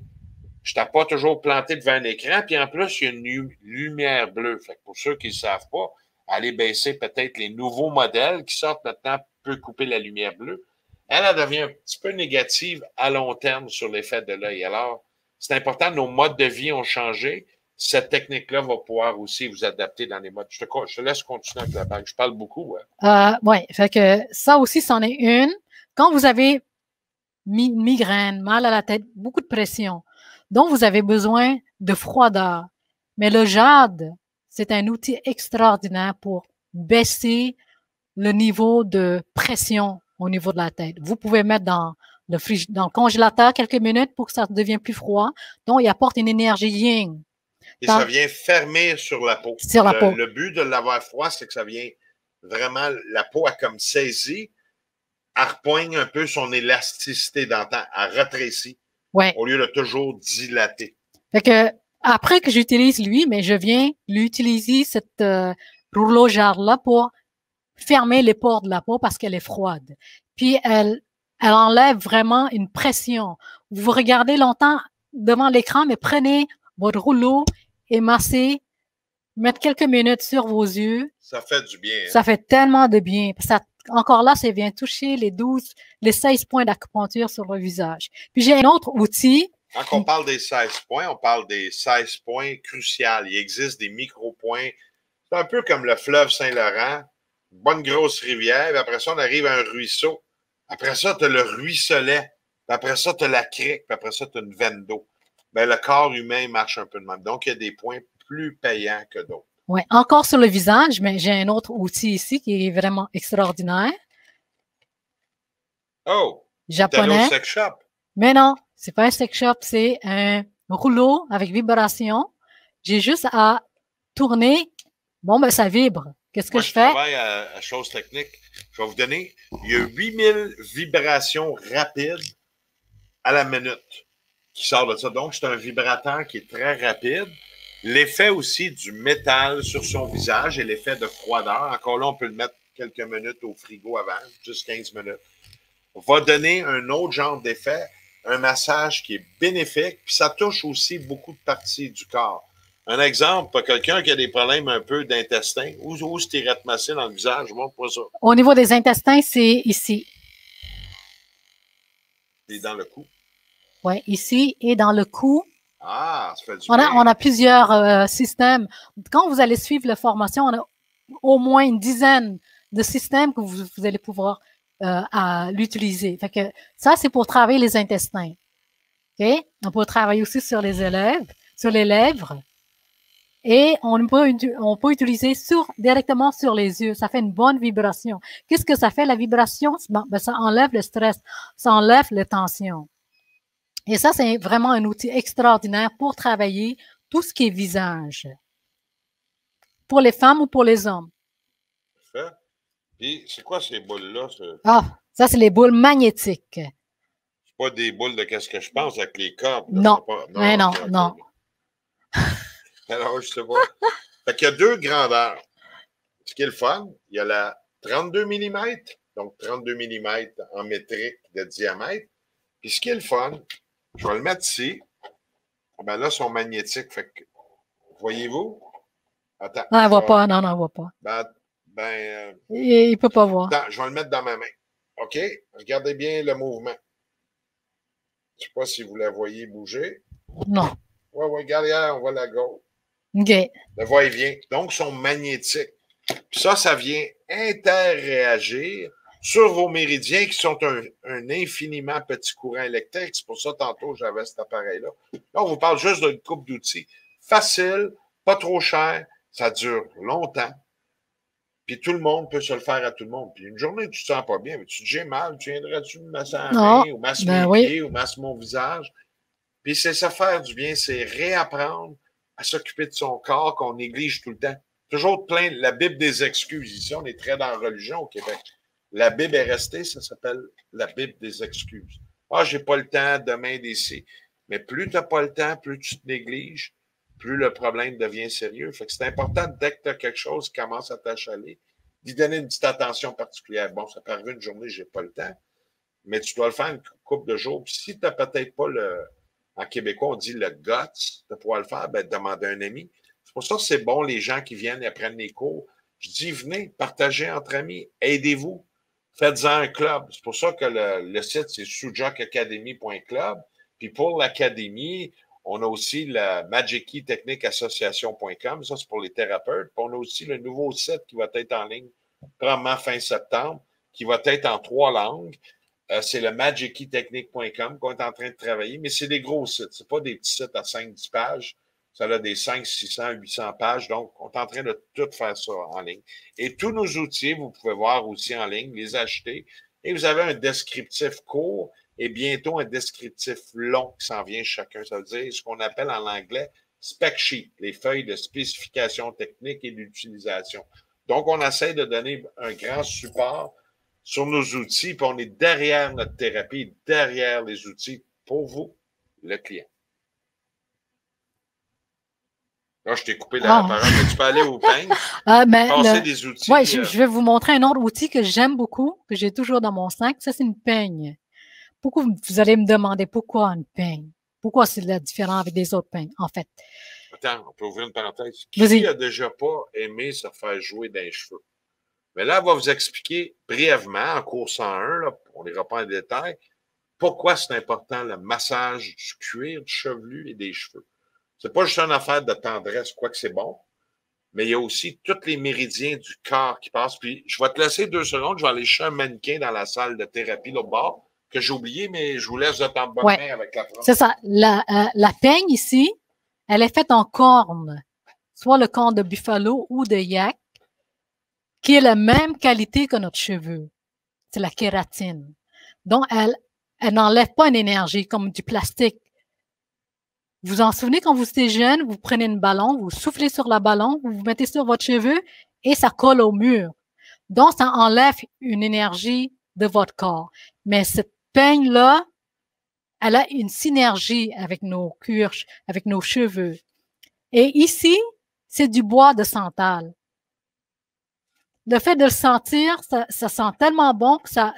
je n'étais pas toujours planté devant un écran, puis en plus, il y a une lumière bleue. Fait que pour ceux qui ne savent pas, allez baisser peut-être les nouveaux modèles qui sortent maintenant, peut couper la lumière bleue. Elle devient un petit peu négative à long terme sur l'effet de l'œil. Alors, c'est important, nos modes de vie ont changé. Cette technique-là va pouvoir aussi vous adapter dans les modes. Je te laisse continuer avec la bague. Je parle beaucoup. Oui, fait que ça aussi, c'en est une. Quand vous avez migraine, mal à la tête, beaucoup de pression, donc vous avez besoin de froideur. Mais le jade, c'est un outil extraordinaire pour baisser le niveau de pression au niveau de la tête. Vous pouvez mettre dans le congélateur quelques minutes pour que ça devienne plus froid. Donc, il apporte une énergie yin. Et ça vient fermer sur la peau. Sur la peau. Le but de l'avoir froid, c'est que ça vient vraiment, la peau a comme saisi, elle repoigne un peu son élasticité d'antan, elle rétrécit. Ouais. Au lieu de toujours dilater. Fait que, après que j'utilise lui, mais je viens l'utiliser cette rouleau jarre-là pour fermer les pores de la peau parce qu'elle est froide. Puis, elle enlève vraiment une pression. Vous regardez longtemps devant l'écran, mais prenez votre rouleau et massez, mettre quelques minutes sur vos yeux. Ça fait du bien. Hein? Ça fait tellement de bien. Ça, encore là, ça vient toucher les 16 points d'acupuncture sur le visage. Puis j'ai un autre outil. Quand on parle des 16 points, on parle des 16 points cruciaux. Il existe des micro-points. C'est un peu comme le fleuve Saint-Laurent, une bonne grosse rivière, puis après ça, on arrive à un ruisseau. Après ça, tu as le ruisselet. Puis après ça, tu as la crique. Puis après ça, tu as une veine d'eau. Ben, le corps humain marche un peu de même. Donc, il y a des points plus payants que d'autres. Oui, encore sur le visage, mais j'ai un autre outil ici qui est vraiment extraordinaire. Oh! Japonais. Au sex shop. Mais non, c'est pas un sex shop, c'est un rouleau avec vibration. J'ai juste à tourner. Bon, ben, ça vibre. Qu'est-ce que je fais? Je travaille à Chose Technique. Je vais vous donner, il y a 8000 vibrations rapides à la minute qui sortent de ça. Donc, c'est un vibrateur qui est très rapide. L'effet aussi du métal sur son visage et l'effet de froideur, encore là, on peut le mettre quelques minutes au frigo avant, juste 15 minutes, va donner un autre genre d'effet, un massage qui est bénéfique, puis ça touche aussi beaucoup de parties du corps. Un exemple, pour quelqu'un qui a des problèmes un peu d'intestin, où se t'irais te masser dans le visage? Montre-moi ça. Au niveau des intestins, c'est ici. Et dans le cou. Oui, ici et dans le cou. Ah, ça fait du On bien. a plusieurs systèmes. Quand vous allez suivre la formation, on a au moins une dizaine de systèmes que vous allez pouvoir l'utiliser. Fait que ça, c'est pour travailler les intestins. Okay? On peut travailler aussi sur les lèvres. Et on peut utiliser directement sur les yeux. Ça fait une bonne vibration. Qu'est-ce que ça fait, la vibration? Ben, ça enlève le stress, ça enlève les tensions. Et ça, c'est vraiment un outil extraordinaire pour travailler tout ce qui est visage. Pour les femmes ou pour les hommes. Parfait. Puis, c'est quoi ces boules-là? Ah, ça, c'est les boules magnétiques. C'est pas des boules de qu'est-ce que je pense avec les cordes. Non. Pas... Non, okay, non. Alors, je sais pas. Fait qu'il y a deux grandeurs. Ce qui est le fun, il y a la 32 mm, donc 32 mm en métrique de diamètre. Puis ce qui est le fun, je vais le mettre ici. Ben là, ils sont magnétiques. Fait que, voyez-vous? Attends. Non, elle ne voit pas. Non, elle ne voit pas. Il ne peut pas voir. Attends, je vais le mettre dans ma main. OK? Regardez bien le mouvement. Je ne sais pas si vous la voyez bouger. Non. Oui, regardez, on voit la gauche. OK. Le va-et-vient. Donc, ils sont magnétiques. Puis ça vient interréagir sur vos méridiens qui sont un infiniment petit courant électrique. C'est pour ça, tantôt, j'avais cet appareil-là. Là, on vous parle juste d'une coupe d'outils. Facile, pas trop cher, ça dure longtemps. Puis tout le monde peut se le faire à tout le monde. Puis une journée, tu te sens pas bien, mais tu te dis, j'ai mal, tu viendrais-tu me masser la main, ou masser mes pieds, ou masser mon visage? Puis c'est ça faire du bien, c'est réapprendre à s'occuper de son corps qu'on néglige tout le temps. Toujours plein, la Bible des excuses. Ici, on est très dans la religion au Québec. La Bible est restée, ça s'appelle la Bible des excuses. Ah, j'ai pas le temps, demain, d'ici. Mais plus tu n'as pas le temps, plus tu te négliges, plus le problème devient sérieux. Fait que c'est important, dès que tu as quelque chose qui commence à t'achaler, d'y donner une petite attention particulière. Bon, ça peut arriver une journée, j'ai pas le temps, mais tu dois le faire une couple de jours. Puis si tu n'as peut-être pas en québécois, on dit le guts de pouvoir le faire, ben, demande à un ami. C'est pour ça que c'est bon, les gens qui viennent et apprennent les cours. Je dis, venez, partagez entre amis, aidez-vous, faites-en un club. C'est pour ça que le site, c'est sujakacademy.club. Puis pour l'académie, on a aussi la Magic Key Technique Association.com. Ça, c'est pour les thérapeutes. Puis on a aussi le nouveau site qui va être en ligne, probablement fin septembre, qui va être en 3 langues. C'est le magickeytechnique.com qu'on est en train de travailler, mais c'est des gros sites. Ce pas des petits sites à 5-10 pages. Ça a des 500, 600, 800 pages. Donc, on est en train de tout faire ça en ligne. Et tous nos outils, vous pouvez voir aussi en ligne, les acheter. Et vous avez un descriptif court et bientôt un descriptif long qui s'en vient chacun. Ça veut dire ce qu'on appelle en anglais spec sheet, les feuilles de spécification technique et d'utilisation. Donc, on essaie de donner un grand support sur nos outils, puis on est derrière notre thérapie, derrière les outils pour vous, le client. Là, je t'ai coupé la parole, mais tu peux aller au peigne, passer des outils. Oui, je vais vous montrer un autre outil que j'aime beaucoup, que j'ai toujours dans mon sac. Ça, c'est une peigne. Pourquoi vous allez me demander pourquoi une peigne? Pourquoi c'est différent avec des autres peignes, en fait? Attends, on peut ouvrir une parenthèse. Qui a déjà pas aimé se faire jouer dans les cheveux? Mais là, elle va vous expliquer brièvement, en cours 101, là, on n'ira pas en détail, pourquoi c'est important le massage du cuir, du chevelu et des cheveux. C'est pas juste une affaire de tendresse, quoique c'est bon, mais il y a aussi tous les méridiens du corps qui passent. Puis, je vais te laisser 2 secondes, je vais aller chercher un mannequin dans la salle de thérapie, l'autre bord, que j'ai oublié, mais je vous laisse de temps de bonne main avec la prof. C'est ça. La peigne ici, elle est faite en corne, soit le corne de buffalo ou de yak, qui est la même qualité que notre cheveu. C'est la kératine. Donc, elle n'enlève pas une énergie comme du plastique. Vous en souvenez quand vous étiez jeune, vous prenez un ballon, vous soufflez sur le ballon, vous vous mettez sur votre cheveu et ça colle au mur. Donc, ça enlève une énergie de votre corps. Mais cette peigne-là, elle a une synergie avec nos cuirs, avec nos cheveux. Et ici, c'est du bois de santal. Le fait de le sentir, ça sent tellement bon que ça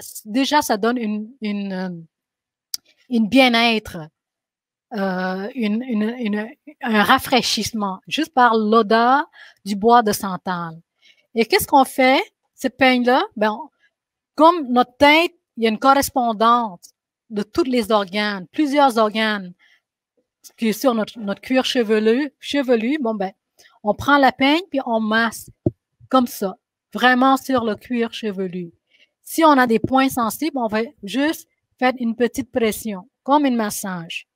donne une bien-être un rafraîchissement juste par l'odeur du bois de santal. Et qu'est-ce qu'on fait? Ce peigne-là, ben, comme notre tête, il y a une correspondance de tous les organes, plusieurs organes qui est sur notre cuir chevelu. Bon, ben, on prend la peigne puis on masse comme ça, vraiment sur le cuir chevelu. Si on a des points sensibles, on va juste faire une petite pression, comme un massage.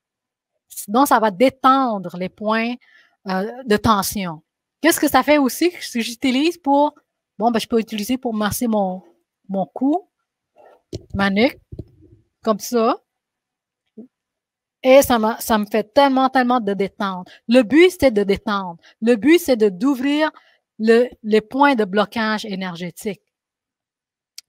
Donc, ça va détendre les points de tension. Qu'est-ce que ça fait aussi que j'utilise pour... Bon, ben, je peux utiliser pour masser mon cou, ma nuque, comme ça. Et ça me fait tellement de détente. Le but, c'est de détendre. Le but, c'est d'ouvrir les points de blocage énergétique.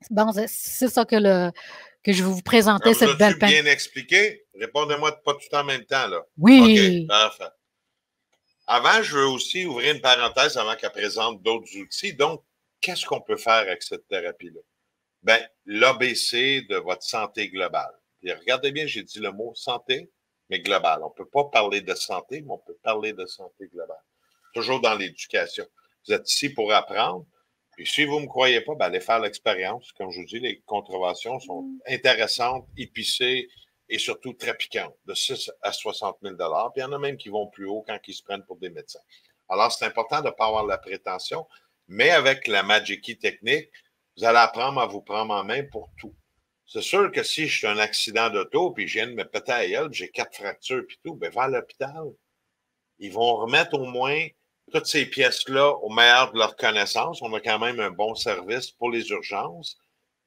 Bon, c'est ça que je vais vous présenter, cette belle peigne. Bien expliqué? Répondez-moi pas tout en même temps, là. Oui. OK, parfait. Avant, je veux aussi ouvrir une parenthèse avant qu'elle présente d'autres outils. Donc, qu'est-ce qu'on peut faire avec cette thérapie-là? Bien, l'ABC de votre santé globale. Et regardez bien, j'ai dit le mot santé, mais globale. On ne peut pas parler de santé, mais on peut parler de santé globale. Toujours dans l'éducation. Vous êtes ici pour apprendre. Puis si vous ne me croyez pas, ben allez faire l'expérience. Comme je vous dis, les contraventions sont intéressantes, épicées et surtout très piquantes, de 6 à 60 000 $. Puis il y en a même qui vont plus haut quand ils se prennent pour des médecins. Alors, c'est important de ne pas avoir la prétention, mais avec la Magic Key technique, vous allez apprendre à vous prendre en main pour tout. C'est sûr que si je suis un accident d'auto, puis je viens de me péter à gueule, j'ai 4 fractures, puis tout, bien, vers l'hôpital, ils vont remettre au moins toutes ces pièces-là au meilleur de leur connaissance. On a quand même un bon service pour les urgences.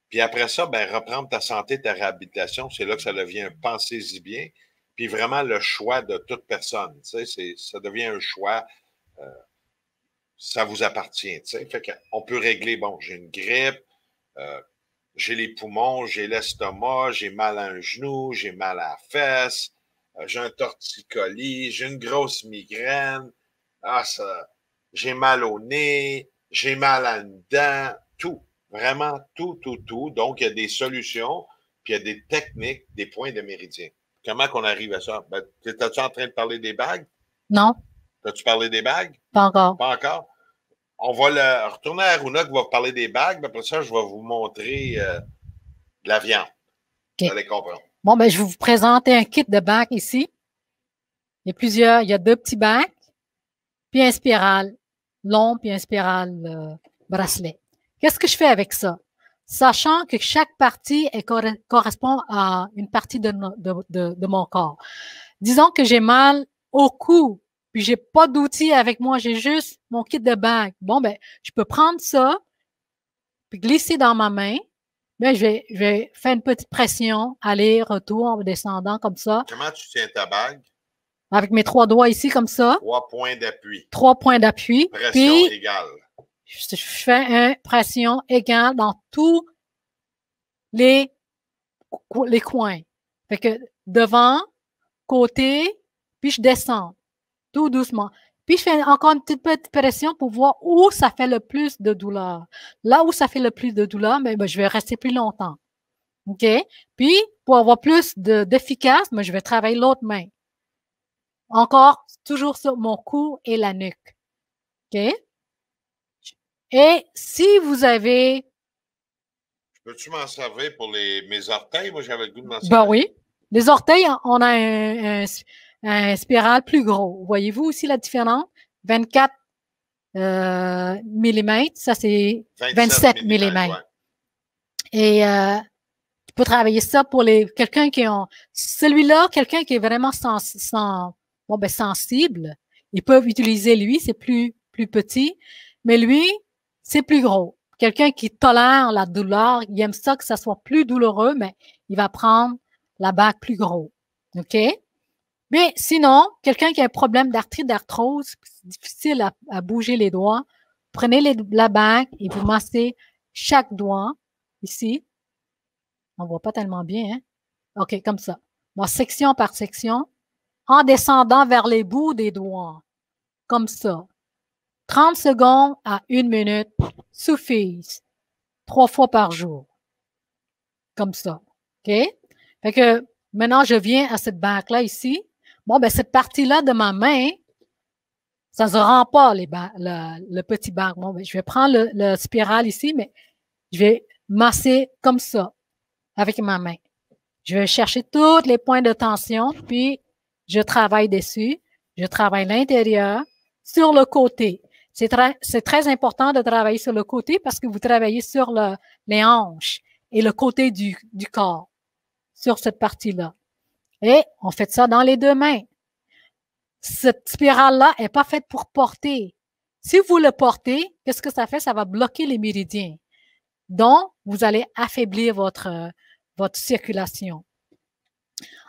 Puis après ça, ben, reprendre ta santé, ta réhabilitation, c'est là que ça devient pensez-y bien. Puis vraiment le choix de toute personne. Tu sais, ça devient un choix. Ça vous appartient. Tu sais. Fait qu'on peut régler, bon, j'ai une grippe, j'ai les poumons, j'ai l'estomac, j'ai mal à un genou, j'ai mal à la fesse, j'ai un torticolis, j'ai une grosse migraine, j'ai mal au nez, j'ai mal à une dent, tout. Vraiment tout. Donc, il y a des solutions, puis il y a des techniques, des points de méridien. Comment qu'on arrive à ça? Ben, t'es-tu en train de parler des bagues? Non. T'as-tu parlé des bagues? Pas encore. Pas encore? On va retourner à Aruna qui va vous parler des bagues. Après ça, je vais vous montrer de la viande. Okay. Vous allez comprendre. Bon, ben, je vais vous présenter un kit de bagues ici. Il y a plusieurs. Il y a 2 petits bagues, puis un spiral long, puis un spiral bracelet. Qu'est-ce que je fais avec ça? Sachant que chaque partie correspond à une partie de mon corps. Disons que j'ai mal au cou, puis j'ai pas d'outils avec moi, j'ai juste mon kit de bague. Bon, ben, je peux prendre ça, puis glisser dans ma main. Ben, je vais faire une petite pression, aller, retour, en descendant comme ça. Comment tu tiens ta bague? Avec mes 3 doigts ici, comme ça. 3 points d'appui. 3 points d'appui. Pression égale. Je fais une pression égale dans tous les coins. Fait que devant, côté, puis je descends tout doucement. Puis je fais encore une petite pression pour voir où ça fait le plus de douleur. Là où ça fait le plus de douleur, ben, je vais rester plus longtemps. OK? Puis, pour avoir plus d'efficace, je vais travailler l'autre main. Encore, toujours sur mon cou et la nuque. OK? Et si vous avez... Peux-tu m'en servir pour mes orteils? Moi, j'avais le goût de m'en servir. Ben oui. Les orteils, on a un spiral plus gros. Voyez-vous aussi la différence? 24 mm, ça c'est 27 mm. Ouais. Et tu peux travailler ça pour quelqu'un qui ont... Celui-là, quelqu'un qui est vraiment sensible, ils peuvent utiliser lui, c'est plus petit, mais lui, c'est plus gros. Quelqu'un qui tolère la douleur, il aime ça que ça soit plus douloureux, mais il va prendre la bague plus gros. OK? Mais sinon, quelqu'un qui a un problème d'arthrite, d'arthrose, c'est difficile à bouger les doigts, prenez la bague et vous massez chaque doigt ici. On voit pas tellement bien, hein? OK, comme ça. Bon, section par section, en descendant vers les bouts des doigts. Comme ça. 30 secondes à 1 minute suffisent. 3 fois par jour. Comme ça. OK? Fait que maintenant, je viens à cette bague-là ici. Bon, ben cette partie-là de ma main, ça ne se rend pas, le petit bar. Bon, ben, je vais prendre le spirale ici, mais je vais masser comme ça, avec ma main. Je vais chercher tous les points de tension, puis je travaille dessus. Je travaille l'intérieur, sur le côté. C'est très important de travailler sur le côté parce que vous travaillez sur les hanches et le côté du corps, sur cette partie-là. Et on fait ça dans les deux mains. Cette spirale-là n'est pas faite pour porter. Si vous le portez, qu'est-ce que ça fait? Ça va bloquer les méridiens. Donc, vous allez affaiblir votre circulation.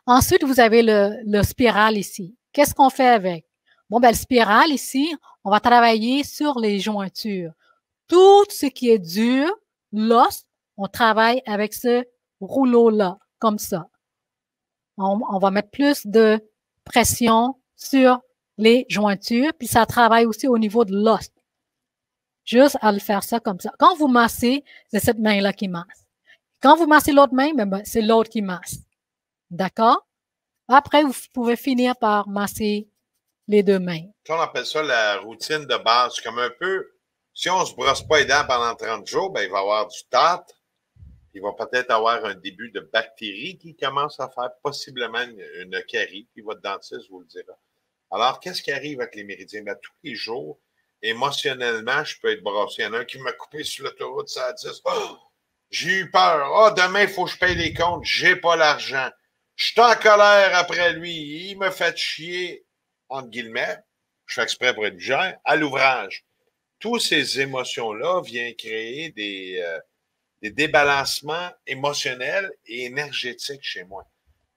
Ensuite, vous avez le spirale ici. Qu'est-ce qu'on fait avec? Bon, ben, le spirale ici, on va travailler sur les jointures. Tout ce qui est dur, l'os, on travaille avec ce rouleau-là, comme ça. On va mettre plus de pression sur les jointures, puis ça travaille aussi au niveau de l'os. Juste à le faire ça comme ça. Quand vous massez, c'est cette main-là qui masse. Quand vous massez l'autre main, c'est l'autre qui masse. D'accord? Après, vous pouvez finir par masser les deux mains. On appelle ça la routine de base. Comme un peu, si on ne se brosse pas les dents pendant 30 jours, ben, il va y avoir du tartre. Il va peut-être avoir un début de bactéries qui commence à faire possiblement une carie. Puis votre dentiste vous le dira. Alors, qu'est-ce qui arrive avec les méridiens? Ben, tous les jours, émotionnellement, je peux être brassé. Il y en a un qui m'a coupé sur l'autoroute, ça a 10. Oh, j'ai eu peur. Oh, demain, il faut que je paye les comptes. J'ai pas l'argent. Je suis en colère après lui. Il me fait chier, entre guillemets. Je fais exprès pour être vulgaire, à l'ouvrage. Toutes ces émotions-là viennent créer des débalancements émotionnels et énergétiques chez moi.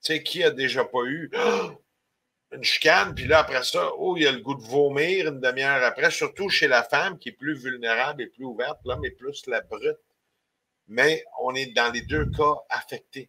Tu sais, qui a déjà pas eu une chicane, puis là, après ça, il y a le goût de vomir une demi-heure après, surtout chez la femme qui est plus vulnérable et plus ouverte, l'homme est plus la brute. Mais on est dans les deux cas affectés.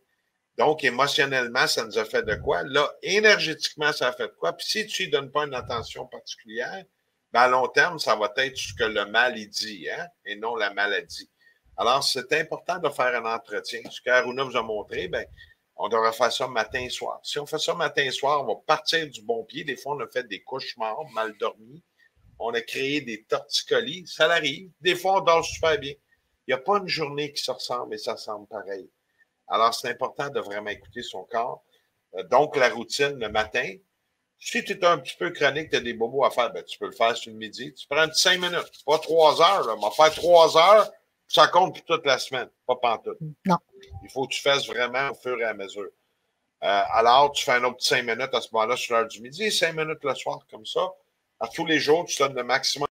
Donc, émotionnellement, ça nous a fait de quoi? Là, énergétiquement, ça a fait de quoi? Puis si tu ne donnes pas une attention particulière, ben à long terme, ça va être ce que le mal y dit, hein? Et non la maladie. Alors, c'est important de faire un entretien. Ce qu'Aruna vous a montré, ben, on devrait faire ça matin et soir. Si on fait ça matin et soir, on va partir du bon pied. Des fois, on a fait des cauchemars, mal dormis. On a créé des torticolis. Ça l'arrive. Des fois, on dort super bien. Il n'y a pas une journée qui se ressemble et ça semble pareil. Alors, c'est important de vraiment écouter son corps. Donc, la routine le matin. Si tu es un petit peu chronique, tu as des bobos à faire, ben, tu peux le faire sur le midi. Tu prends 5 minutes, pas 3 heures. Là. On va faire 3 heures, ça compte pour toute la semaine, pas pantoute. Non. Il faut que tu fasses vraiment au fur et à mesure. Alors, tu fais un autre 5 minutes à ce moment-là sur l'heure du midi et 5 minutes le soir, comme ça. À tous les jours, tu donnes le maximum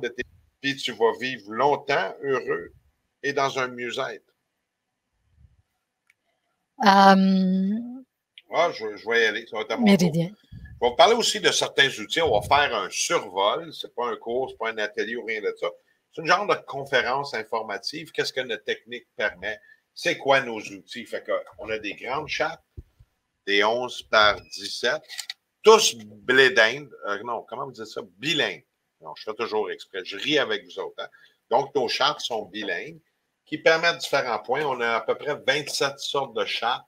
de tes puis tu vas vivre longtemps, heureux et dans un mieux-être. Je vais y aller. Ça va être à mon tour. Je vais vous parler aussi de certains outils. On va faire un survol. Ce n'est pas un cours, ce n'est pas un atelier ou rien de ça. C'est une genre de conférence informative. Qu'est-ce que notre technique permet? C'est quoi nos outils? Fait qu'on a des grandes chattes, des 11 par 17, tous blé d'Inde. Non, comment vous dites ça? Bilingues. Non, je fais toujours exprès. Je ris avec vous autres. Hein? Donc, nos chartes sont bilingues qui permettent différents points. On a à peu près 27 sortes de chartes,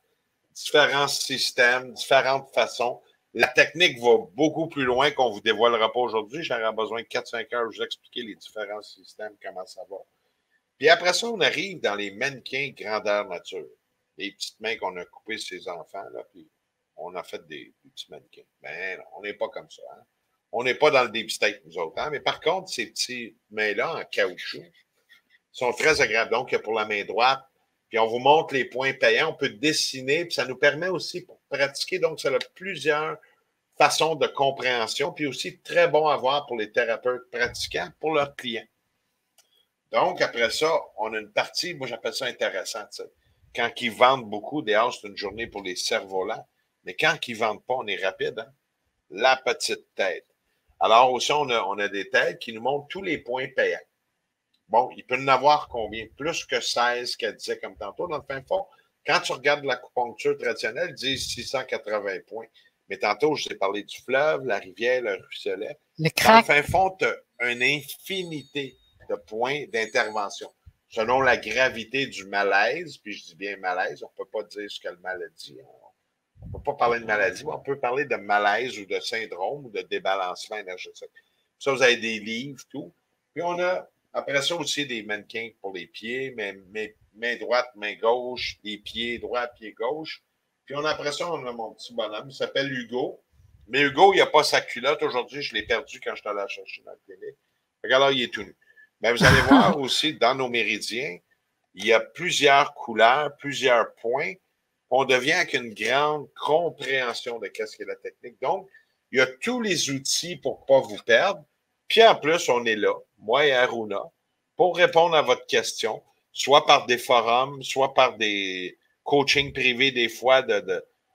différents systèmes, différentes façons. La technique va beaucoup plus loin qu'on ne vous dévoilera pas aujourd'hui. J'aurais besoin de 4-5 heures pour vous expliquer les différents systèmes, comment ça va. Puis après ça, on arrive dans les mannequins grandeur nature. Les petites mains qu'on a coupées ses enfants, là, puis on a fait des petits mannequins. Ben non, on n'est pas comme ça. Hein? On n'est pas dans le deep state, nous autres. Hein? Mais par contre, ces petits mains-là, en caoutchouc, sont très agréables. Donc, pour la main droite, puis on vous montre les points payants. On peut dessiner, puis ça nous permet aussi pour pratiquer. Donc, ça a plusieurs façons de compréhension, puis aussi très bon à voir pour les thérapeutes pratiquants, pour leurs clients. Donc, après ça, on a une partie, moi j'appelle ça intéressant. T'sais. Quand ils vendent beaucoup, dehors, c'est une journée pour les cerfs-volants. Mais quand ils ne vendent pas, on est rapide. Hein? La petite tête. Alors aussi, on a des têtes qui nous montrent tous les points payants. Bon, il peut en avoir combien? Plus que 16 qu'elle disait comme tantôt. Dans le fin fond, quand tu regardes l'acupuncture traditionnelle, ils disent 680 points. Mais tantôt, je t'ai parlé du fleuve, la rivière, le ruisselet. Dans le fin fond, tu as une infinité de points d'intervention. Selon la gravité du malaise, puis je dis bien malaise, on ne peut pas dire ce que le maladie. ne peut pas parler de maladie, mais on peut parler de malaise ou de syndrome ou de débalancement énergétique. Ça, vous avez des livres, tout. Puis on a, après ça aussi, des mannequins pour les pieds, main droite, main gauche, les pieds droits, pieds gauche. Puis après ça, on a mon petit bonhomme, il s'appelle Hugo. Mais Hugo, il n'a pas sa culotte. Aujourd'hui, je l'ai perdu quand je suis allé la chercher dans le télé. Regarde, il est tout nu. Mais vous allez voir aussi, dans nos méridiens, il y a plusieurs couleurs, plusieurs points. On devient avec une grande compréhension de qu'est-ce qu'est la technique. Donc, il y a tous les outils pour ne pas vous perdre. Puis en plus, on est là, moi et Aruna, pour répondre à votre question, soit par des forums, soit par des coachings privés des fois,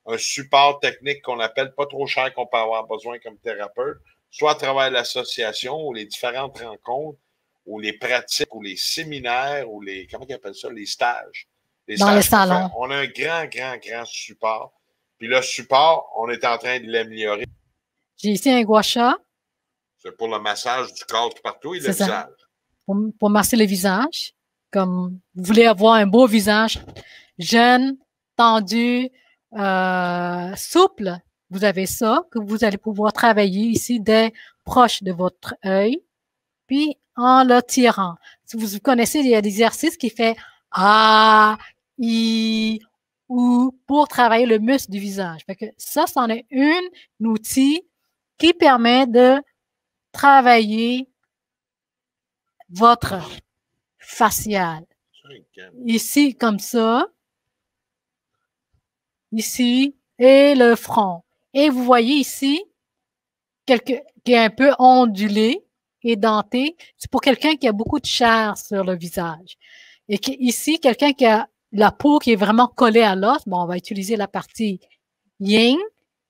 un support technique qu'on appelle pas trop cher qu'on peut avoir besoin comme thérapeute, soit à travers l'association ou les différentes rencontres, ou les pratiques, ou les séminaires, ou les, comment ils appellent ça, les stages. Dans les salons. On a un grand support. Puis le support, on est en train de l'améliorer. J'ai ici un gua sha. C'est pour le massage du corps tout partout et le visage. Pour masser le visage. Comme vous voulez avoir un beau visage jeune, tendu, souple, vous avez ça que vous allez pouvoir travailler ici dès proche de votre œil, puis en le tirant. Si vous connaissez, il y a des exercices qui fait A, I, ou pour travailler le muscle du visage. Fait que ça, c'en est un outil qui permet de travailler votre facial. Ici, comme ça. Ici, et le front. Et vous voyez ici, qui est un peu ondulé et denté. C'est pour quelqu'un qui a beaucoup de chair sur le visage. Et ici, quelqu'un qui a la peau qui est vraiment collée à l'os, bon, on va utiliser la partie yin.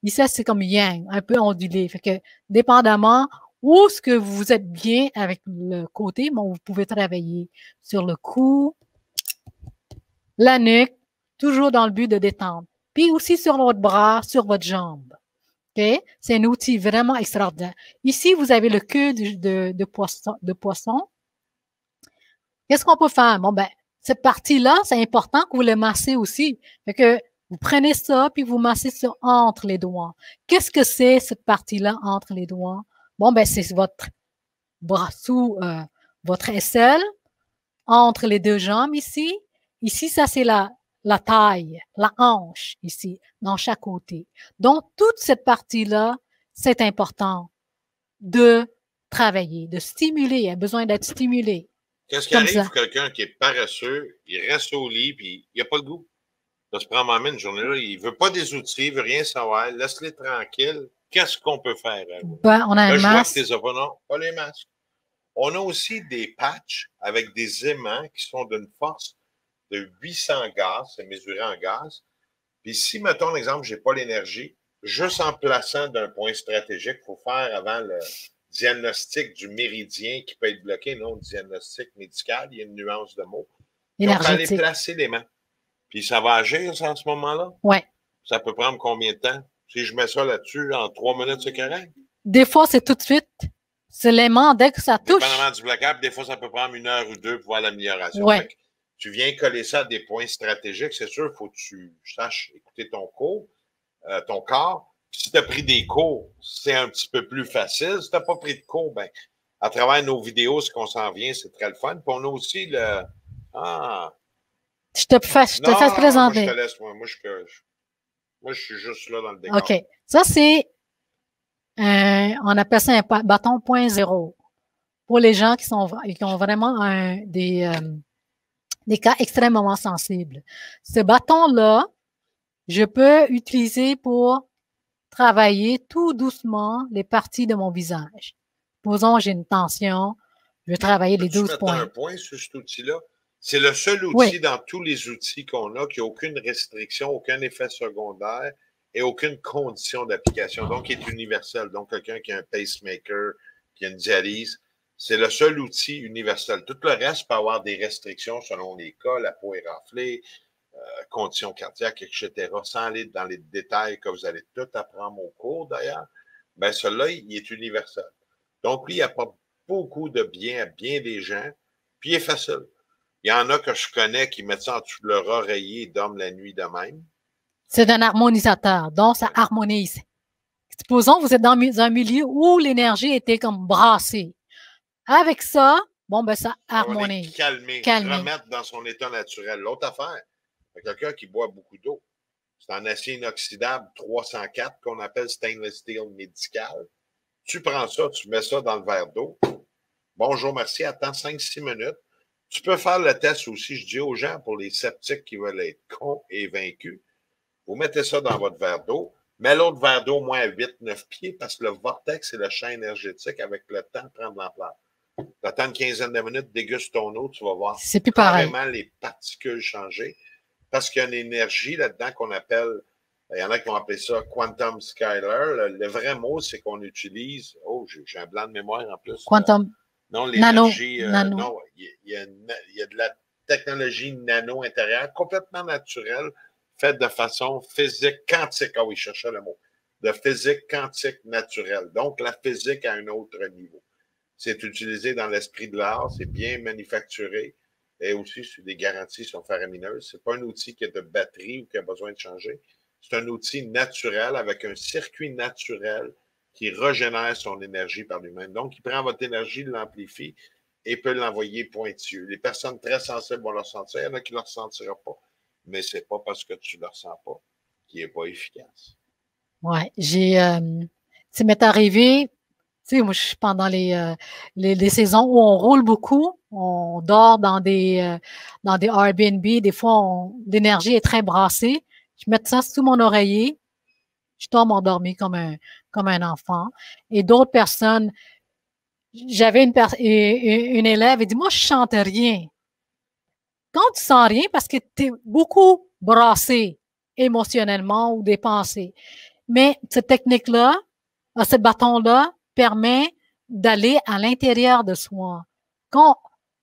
Ici, c'est comme yang, un peu ondulé. Fait que, dépendamment où est-ce que vous êtes bien avec le côté, bon, vous pouvez travailler sur le cou, la nuque, toujours dans le but de détendre. Puis aussi sur votre bras, sur votre jambe. Okay? C'est un outil vraiment extraordinaire. Ici, vous avez le queue de poisson. Qu'est-ce qu'on peut faire? Bon, ben, cette partie-là, c'est important que vous le massez aussi. Fait que vous prenez ça, puis vous massez ça entre les doigts. Qu'est-ce que c'est, cette partie-là, entre les doigts? Bon, ben, c'est votre bras sous votre aisselle, entre les deux jambes ici. Ici, ça, c'est la taille, la hanche ici, dans chaque côté. Donc, toute cette partie-là, c'est important de travailler, de stimuler. Il a besoin d'être stimulé. Qu'est-ce qui arrive pour quelqu'un qui est paresseux, il reste au lit, puis il n'a pas le goût de se prendre en main une journée-là, il ne veut pas des outils, il ne veut rien savoir, laisse-les tranquilles. Qu'est-ce qu'on peut faire? Ben, on a un masque. Non, pas les masques. On a aussi des patchs avec des aimants qui sont d'une force de 800 gaz, c'est mesuré en gaz. Puis si, mettons l'exemple, je n'ai pas l'énergie, juste en plaçant d'un point stratégique, il faut faire avant le diagnostic du méridien qui peut être bloqué, non, diagnostic médical, il y a une nuance de mots. On peut aller placer les mains. Puis ça va agir, ça, en ce moment-là? Oui. Ça peut prendre combien de temps? Si je mets ça là-dessus, en 3 minutes, c'est correct? Des fois, c'est tout de suite. C'est l'aimant dès que ça touche. Dépendamment du blocage, des fois, ça peut prendre 1 heure ou 2 pour voir l'amélioration. Oui. Tu viens coller ça à des points stratégiques, c'est sûr, il faut que tu saches écouter ton corps. Si tu as pris des cours, c'est un petit peu plus facile. Si tu n'as pas pris de cours, ben, à travers nos vidéos, ce qu'on s'en vient, c'est très le fun. Puis on a aussi le. Je te fais présenter. Moi, je te laisse, moi, je suis juste là dans le décor. OK. Ça, c'est on appelle ça un bâton 0.0 pour les gens qui ont vraiment des cas extrêmement sensibles. Ce bâton-là, je peux utiliser pour travailler tout doucement les parties de mon visage. Supposons, j'ai une tension, je vais travailler les 12 points. Un point sur cet outil-là. C'est le seul outil dans tous les outils qu'on a qui n'a aucune restriction, aucun effet secondaire et aucune condition d'application. Donc, il est universel. Donc, quelqu'un qui a un pacemaker, qui a une dialyse, c'est le seul outil universel. Tout le reste peut avoir des restrictions selon les cas, la peau est raflée, conditions cardiaques, etc. Sans aller dans les détails que vous allez tout apprendre au cours d'ailleurs, ben celui-là, il est universel. Donc, lui, il apporte beaucoup de bien à bien des gens, puis il est facile. Il y en a que je connais qui mettent ça en dessous de leur oreiller et dorment la nuit de même. C'est un harmonisateur, donc ça harmonise. Supposons que vous êtes dans un milieu où l'énergie était comme brassée. Avec ça, bon, ben ça harmonise. Calmer, remettre dans son état naturel. L'autre affaire, quelqu'un qui boit beaucoup d'eau, c'est en acier inoxydable 304 qu'on appelle stainless steel médical. Tu prends ça, tu mets ça dans le verre d'eau. Bonjour, merci, attends 5-6 minutes. Tu peux faire le test aussi, je dis aux gens, pour les sceptiques qui veulent être cons et vaincus. Vous mettez ça dans votre verre d'eau. Mets l'autre verre d'eau au moins à 8-9 pieds parce que le vortex, c'est le champ énergétique avec le temps prend de l'ampleur. Tu attends une quinzaine de minutes, déguste ton eau, tu vas voir c'est plus pareil. Vraiment les particules changer. Parce qu'il y a une énergie là-dedans qu'on appelle, il y en a qui vont appeler ça quantum scalar. Le vrai mot, c'est qu'on utilise, j'ai un blanc de mémoire en plus. Quantum. Non, l'énergie, nano. non, il y a de la technologie nano intérieure complètement naturelle, faite de façon physique quantique. Ah oui, je cherchais le mot. De physique quantique naturelle. Donc, la physique à un autre niveau. C'est utilisé dans l'esprit de l'art, c'est bien manufacturé et aussi sur des garanties sont faramineuses. Ce n'est pas un outil qui a de batterie ou qui a besoin de changer. C'est un outil naturel avec un circuit naturel qui régénère son énergie par lui-même. Donc, il prend votre énergie, l'amplifie et peut l'envoyer pointilleux. Les personnes très sensibles vont le ressentir. Il y en a qui ne le ressentiront pas. Mais ce n'est pas parce que tu ne le ressens pas qu'il n'est pas efficace. Oui, ça m'est arrivé, tu sais, moi, je suis pendant les saisons où on roule beaucoup, on dort dans des Airbnb, des fois, l'énergie est très brassée. Je mets ça sous mon oreiller, je tombe endormi comme un enfant. Et d'autres personnes, j'avais une élève, elle dit, moi, je chante rien. Quand tu sens rien, parce que tu es beaucoup brassé émotionnellement ou dépensé. Mais cette technique-là, ce bâton-là, permet d'aller à l'intérieur de soi.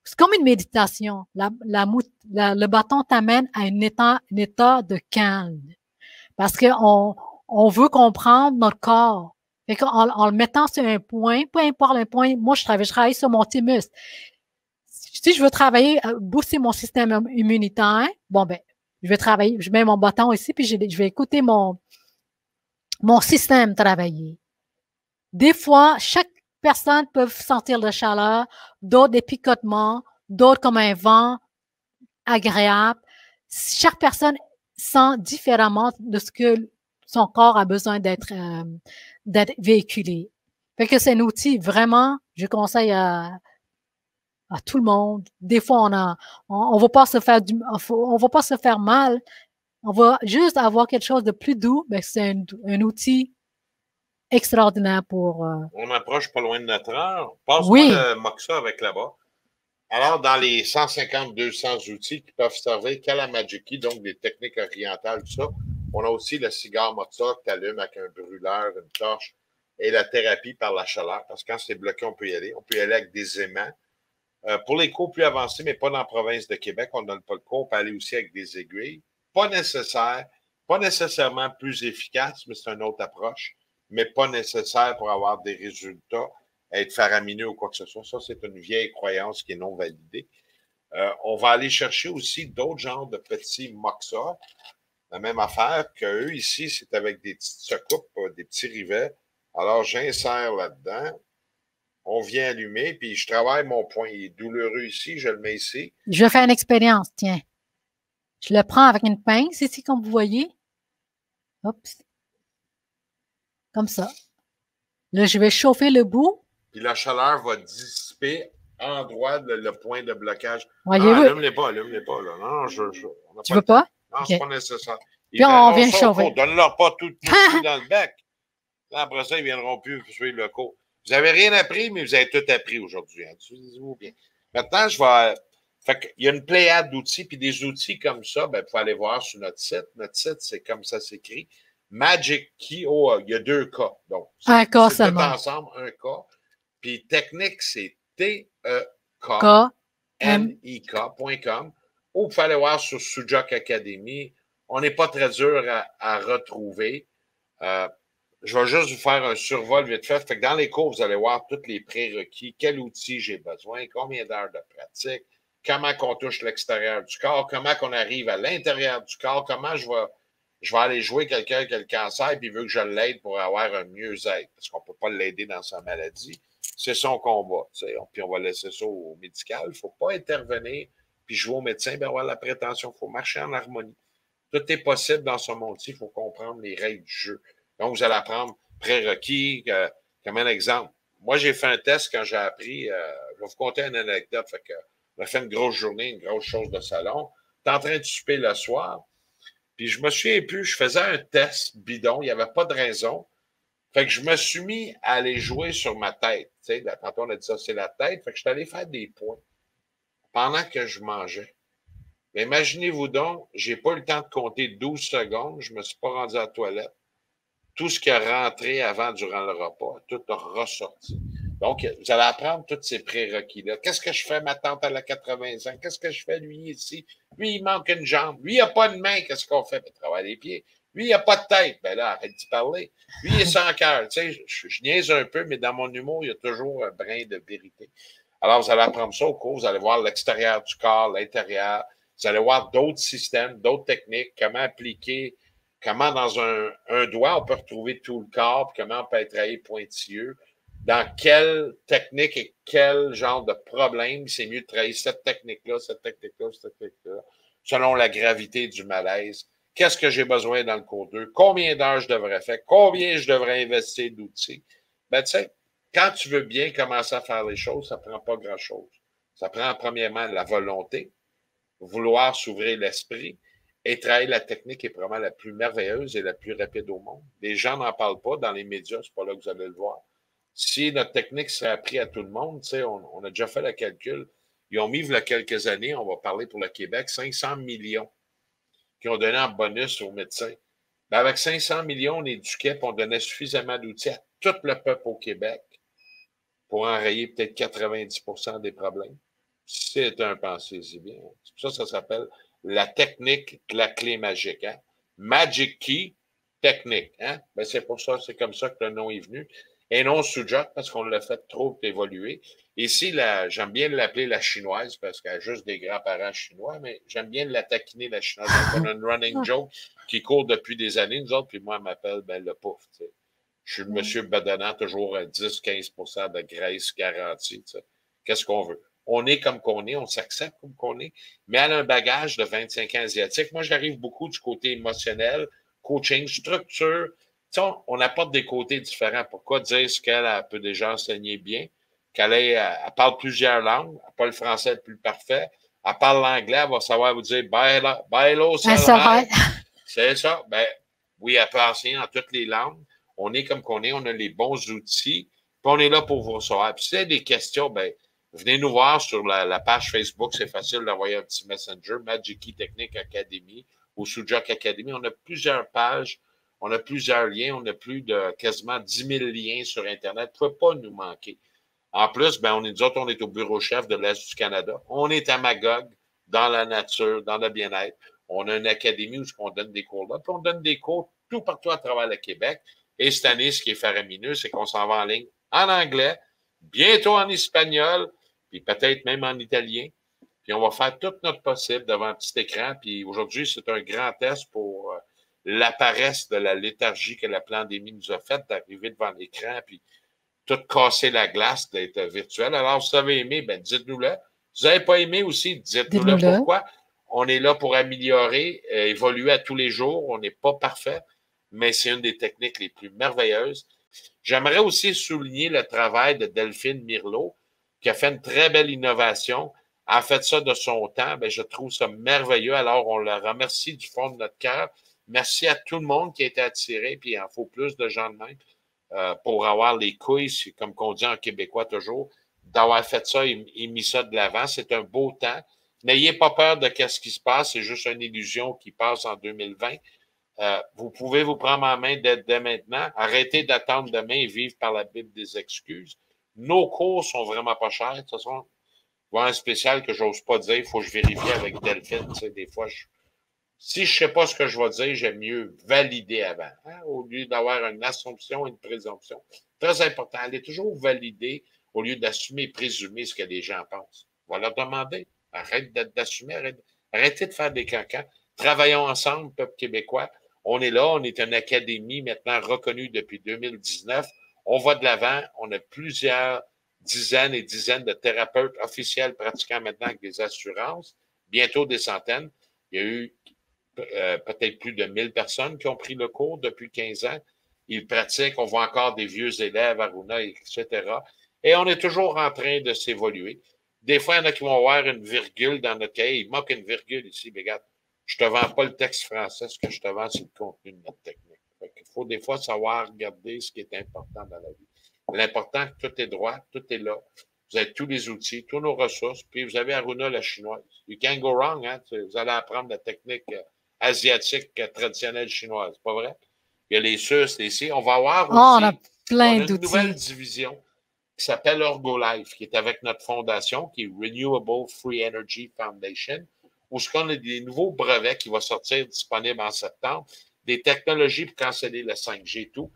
C'est comme une méditation. Le bâton t'amène à un état de calme. Parce qu'on veut comprendre notre corps. Fait en le mettant sur un point, peu importe le point, moi, je travaille sur mon thymus. Si je veux travailler, booster mon système immunitaire, bon, ben, je vais travailler, je mets mon bâton ici, puis je vais écouter mon système travailler. Des fois, chaque personne peut sentir la chaleur, d'autres des picotements, d'autres comme un vent agréable. Chaque personne sent différemment de ce que son corps a besoin d'être véhiculé. Fait que c'est un outil vraiment, je conseille à tout le monde. Des fois, on va pas se faire mal. On va juste avoir quelque chose de plus doux, mais c'est un outil extraordinaire pour... On approche pas loin de notre heure. Passe-moi oui. le Moxa avec là-bas. Alors, dans les 150-200 outils qui peuvent servir qu'à la Magic Key, donc des techniques orientales, tout ça, on a aussi le cigare Moxa que tu allumes avec un brûleur, une torche, et la thérapie par la chaleur, parce que quand c'est bloqué, on peut y aller. On peut y aller avec des aimants. Pour les cours plus avancés, mais pas dans la province de Québec, on ne donne pas le cours, on peut aller aussi avec des aiguilles. Pas nécessairement plus efficace, mais c'est une autre approche, mais pas nécessaire pour avoir des résultats, être faramineux ou quoi que ce soit. Ça, c'est une vieille croyance qui est non validée. On va aller chercher aussi d'autres genres de petits moxa. La même affaire qu'eux, ici, c'est avec des petites secoupes, des petits rivets. Alors, j'insère là-dedans. On vient allumer, puis je travaille mon point. Il est douloureux ici, je le mets ici. Je vais faire une expérience, tiens. Je le prends avec une pince ici, comme vous voyez. Hop. Comme ça. Là, je vais chauffer le bout. Puis la chaleur va dissiper en droit le point de blocage. Voyez-vous? Non, allume-les pas, là. Non, tu veux pas? Non, okay. c'est pas nécessaire. Puis on vient chauffer. Donne-leur pas tout dans le bec. Là, après ça, ils ne viendront plus suivre le cours. Vous n'avez rien appris, mais vous avez tout appris aujourd'hui. Hein. Utilisez-vous bien. Maintenant, il y a une pléiade d'outils, puis des outils comme ça, ben, vous pouvez aller voir sur notre site. Notre site, c'est comme ça s'écrit. Magic Key, il y a 2 K. Donc, un K c'est seulement. tout ensemble, un K. Puis technique, c'est teknik.com. Ou vous pouvez aller voir sur Sujok Academy. On n'est pas très dur à retrouver. Je vais juste vous faire un survol vite fait. Fait que dans les cours, vous allez voir tous les prérequis, quel outil j'ai besoin, combien d'heures de pratique, comment qu'on touche l'extérieur du corps, comment qu'on arrive à l'intérieur du corps, comment je vais je vais aller jouer quelqu'un qui a le cancer et il veut que je l'aide pour avoir un mieux-être, parce qu'on ne peut pas l'aider dans sa maladie. C'est son combat. Puis on va laisser ça au médical. Il ne faut pas intervenir puis jouer au médecin, bien avoir la prétention. Il faut marcher en harmonie. Tout est possible dans ce monde-ci. Il faut comprendre les règles du jeu. Donc, vous allez apprendre prérequis, comme un exemple. Moi, j'ai fait un test quand j'ai appris, je vais vous conter une anecdote. Fait que, on a fait une grosse journée, une grosse chose de salon. T'es en train de souper le soir. Puis je me souviens plus, je faisais un test bidon, il n'y avait pas de raison. Fait que je me suis mis à aller jouer sur ma tête. Tu sais, tantôt on a dit ça, c'est la tête. Fait que je suis allé faire des points pendant que je mangeais. Mais imaginez-vous donc, j'ai pas eu le temps de compter 12 secondes, je me suis pas rendu à la toilette. Tout ce qui a rentré avant, durant le repas, tout a ressorti. Donc, vous allez apprendre tous ces prérequis-là. Qu'est-ce que je fais, ma tante, elle a 80 ans? Qu'est-ce que je fais, lui, ici? Lui, il manque une jambe. Lui, il n'a pas de main. Qu'est-ce qu'on fait? Ben, travaille les pieds. Lui, il n'a pas de tête. Ben là, arrête d'y parler. Lui, il est sans cœur. Tu sais, je niaise un peu, mais dans mon humour, il y a toujours un brin de vérité. Alors, vous allez apprendre ça au cours. Vous allez voir l'extérieur du corps, l'intérieur. Vous allez voir d'autres systèmes, d'autres techniques, comment appliquer, comment dans un doigt, on peut retrouver tout le corps, puis comment on peut être travaillé pointilleux. Dans quelle technique et quel genre de problème c'est mieux de travailler cette technique-là, cette technique-là, cette technique-là, selon la gravité du malaise. Qu'est-ce que j'ai besoin dans le cours 2? Combien d'heures je devrais faire? Combien je devrais investir d'outils? Ben, tu sais, quand tu veux bien commencer à faire les choses, ça prend pas grand-chose. Ça prend premièrement la volonté, vouloir s'ouvrir l'esprit et travailler la technique est probablement la plus merveilleuse et la plus rapide au monde. Les gens n'en parlent pas dans les médias, c'est pas là que vous allez le voir. Si notre technique serait apprise à tout le monde, tu sais, on a déjà fait le calcul. Ils ont mis, il y a quelques années, on va parler pour le Québec, 500 millions qui ont donné en bonus aux médecins. Ben avec 500 millions, on éduquait et on donnait suffisamment d'outils à tout le peuple au Québec pour enrayer peut-être 90% des problèmes. C'est un pensez-y bien. Ça s'appelle la technique de la clé magique. Hein? Magic Key technique. Hein? Ben c'est pour ça, c'est comme ça que le nom est venu. Et non Sujat, parce qu'on l'a fait trop évoluer. Ici, j'aime bien l'appeler la chinoise, parce qu'elle a juste des grands-parents chinois, mais j'aime bien la taquiner, la chinoise. Donc, on a une running joke qui court depuis des années, nous autres, puis moi, elle m'appelle le pouf. Tu sais. Je suis le monsieur bedonnant, toujours à 10-15% de graisse garantie. Tu sais. Qu'est-ce qu'on veut? On est comme qu'on est, on s'accepte comme qu'on est, mais elle a un bagage de 25 ans asiatique. Moi, j'arrive beaucoup du côté émotionnel, coaching, structure. Tu sais, on apporte des côtés différents. Pourquoi dire ce qu'elle peut déjà enseigner bien? Elle parle plusieurs langues. Elle parle le français le plus parfait. Elle parle l'anglais. Elle va savoir vous dire bailo, c'est ça. Ben, oui, elle peut enseigner en toutes les langues. On est comme qu'on est. On a les bons outils. Puis on est là pour vous recevoir. Puis si vous avez des questions, ben, venez nous voir sur la page Facebook. C'est facile d'envoyer un petit messenger. Magic Key Technique Academy ou Sujak Academy. On a plusieurs pages. On a plusieurs liens. On a plus de quasiment 10 000 liens sur Internet. Vous ne pouvez pas nous manquer. En plus, ben, nous autres, on est au bureau chef de l'Est du Canada. On est à Magog, dans la nature, dans le bien-être. On a une académie où on donne des cours là. Puis on donne des cours tout partout à travers le Québec. Et cette année, ce qui est faramineux, c'est qu'on s'en va en ligne en anglais, bientôt en espagnol, puis peut-être même en italien. Puis on va faire tout notre possible devant un petit écran. Puis aujourd'hui, c'est un grand test pour la paresse de la léthargie que la pandémie nous a faite d'arriver devant l'écran, puis tout casser la glace d'être virtuel. Alors, si vous avez aimé, ben dites-nous-le. Si vous n'avez pas aimé aussi, dites-nous-le pourquoi. On est là pour améliorer, évoluer à tous les jours. On n'est pas parfait, mais c'est une des techniques les plus merveilleuses. J'aimerais aussi souligner le travail de Delphine Mirlot, qui a fait une très belle innovation. Elle a fait ça de son temps. Ben, je trouve ça merveilleux. Alors, on la remercie du fond de notre cœur. Merci à tout le monde qui a été attiré, puis il en faut plus de gens de même pour avoir les couilles, comme qu'on dit en québécois toujours, d'avoir fait ça et mis ça de l'avant. C'est un beau temps. N'ayez pas peur de ce qui se passe. C'est juste une illusion qui passe en 2020. Vous pouvez vous prendre en main dès maintenant. Arrêtez d'attendre demain et vivre par la Bible des excuses. Nos cours sont vraiment pas chers. De toute façon, voilà un spécial que j'ose pas dire. Il faut que je vérifie avec Delphine. Tu sais, des fois, si je sais pas ce que je vais dire, j'aime mieux valider avant, hein, au lieu d'avoir une assumption et une présomption. Très important. Allez toujours valider au lieu d'assumer et présumer ce que les gens pensent. On va leur demander. Arrête d'assumer. Arrêtez de faire des cancans. Travaillons ensemble, peuple québécois. On est là, on est une académie maintenant reconnue depuis 2019. On va de l'avant. On a plusieurs dizaines et dizaines de thérapeutes officiels pratiquant maintenant avec des assurances, bientôt des centaines. Il y a eu peut-être plus de 1000 personnes qui ont pris le cours depuis 15 ans. Ils pratiquent, on voit encore des vieux élèves, Aruna, etc. Et on est toujours en train de s'évoluer. Des fois, il y en a qui vont avoir une virgule dans notre cahier. Il manque une virgule ici, mais regarde, je ne te vends pas le texte français, ce que je te vends, c'est le contenu de notre technique. Il faut des fois savoir regarder ce qui est important dans la vie. L'important, tout est droit, tout est là. Vous avez tous les outils, toutes nos ressources, puis vous avez Aruna, la chinoise. You can't go wrong, hein? Vous allez apprendre la technique asiatique traditionnelle chinoise, pas vrai? Il y a les SUS, les C. On va avoir aussi on a plein une d'outils. nouvelle division qui s'appelle Orgolife, qui est avec notre fondation, qui est Renewable Free Energy Foundation, où ce qu'on a des nouveaux brevets qui vont sortir disponibles en septembre, des technologies pour canceller le 5G et tout.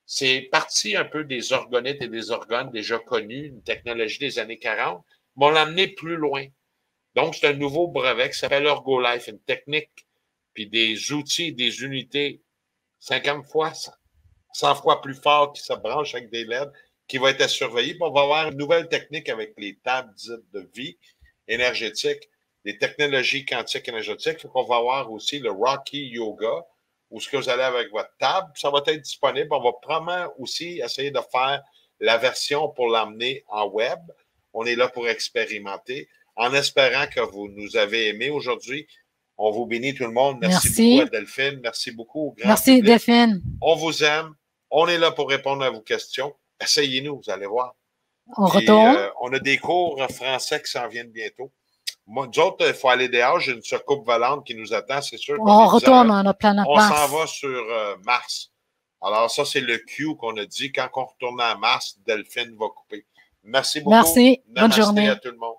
C'est parti un peu des orgonites et des organes déjà connus, une technologie des années 40, mais on l'a amené plus loin. Donc, c'est un nouveau brevet qui s'appelle Orgolife, une technique, puis des outils, des unités 50 fois, 100 fois plus forts qui se branchent avec des LED, qui va être à surveiller. Puis on va avoir une nouvelle technique avec les tables dites de vie énergétique, des technologies quantiques énergétiques. Donc, on va avoir aussi le Rocky Yoga, où ce que vous allez avec votre table, ça va être disponible. On va probablement aussi essayer de faire la version pour l'emmener en web. On est là pour expérimenter, en espérant que vous nous avez aimés aujourd'hui. On vous bénit tout le monde. Merci beaucoup à Delphine. Merci beaucoup au grand Merci public. Delphine. On vous aime. On est là pour répondre à vos questions. Essayez-nous, vous allez voir. On retourne. On a des cours français qui s'en viennent bientôt. Moi, nous autres, il faut aller dehors. J'ai une soucoupe volante qui nous attend, c'est sûr. On retourne à notre planète Mars. On s'en va sur Mars. Alors, ça, c'est le cue qu'on a dit. Quand on retourne à Mars, Delphine va couper. Merci beaucoup. Merci. Bonne journée à tout le monde.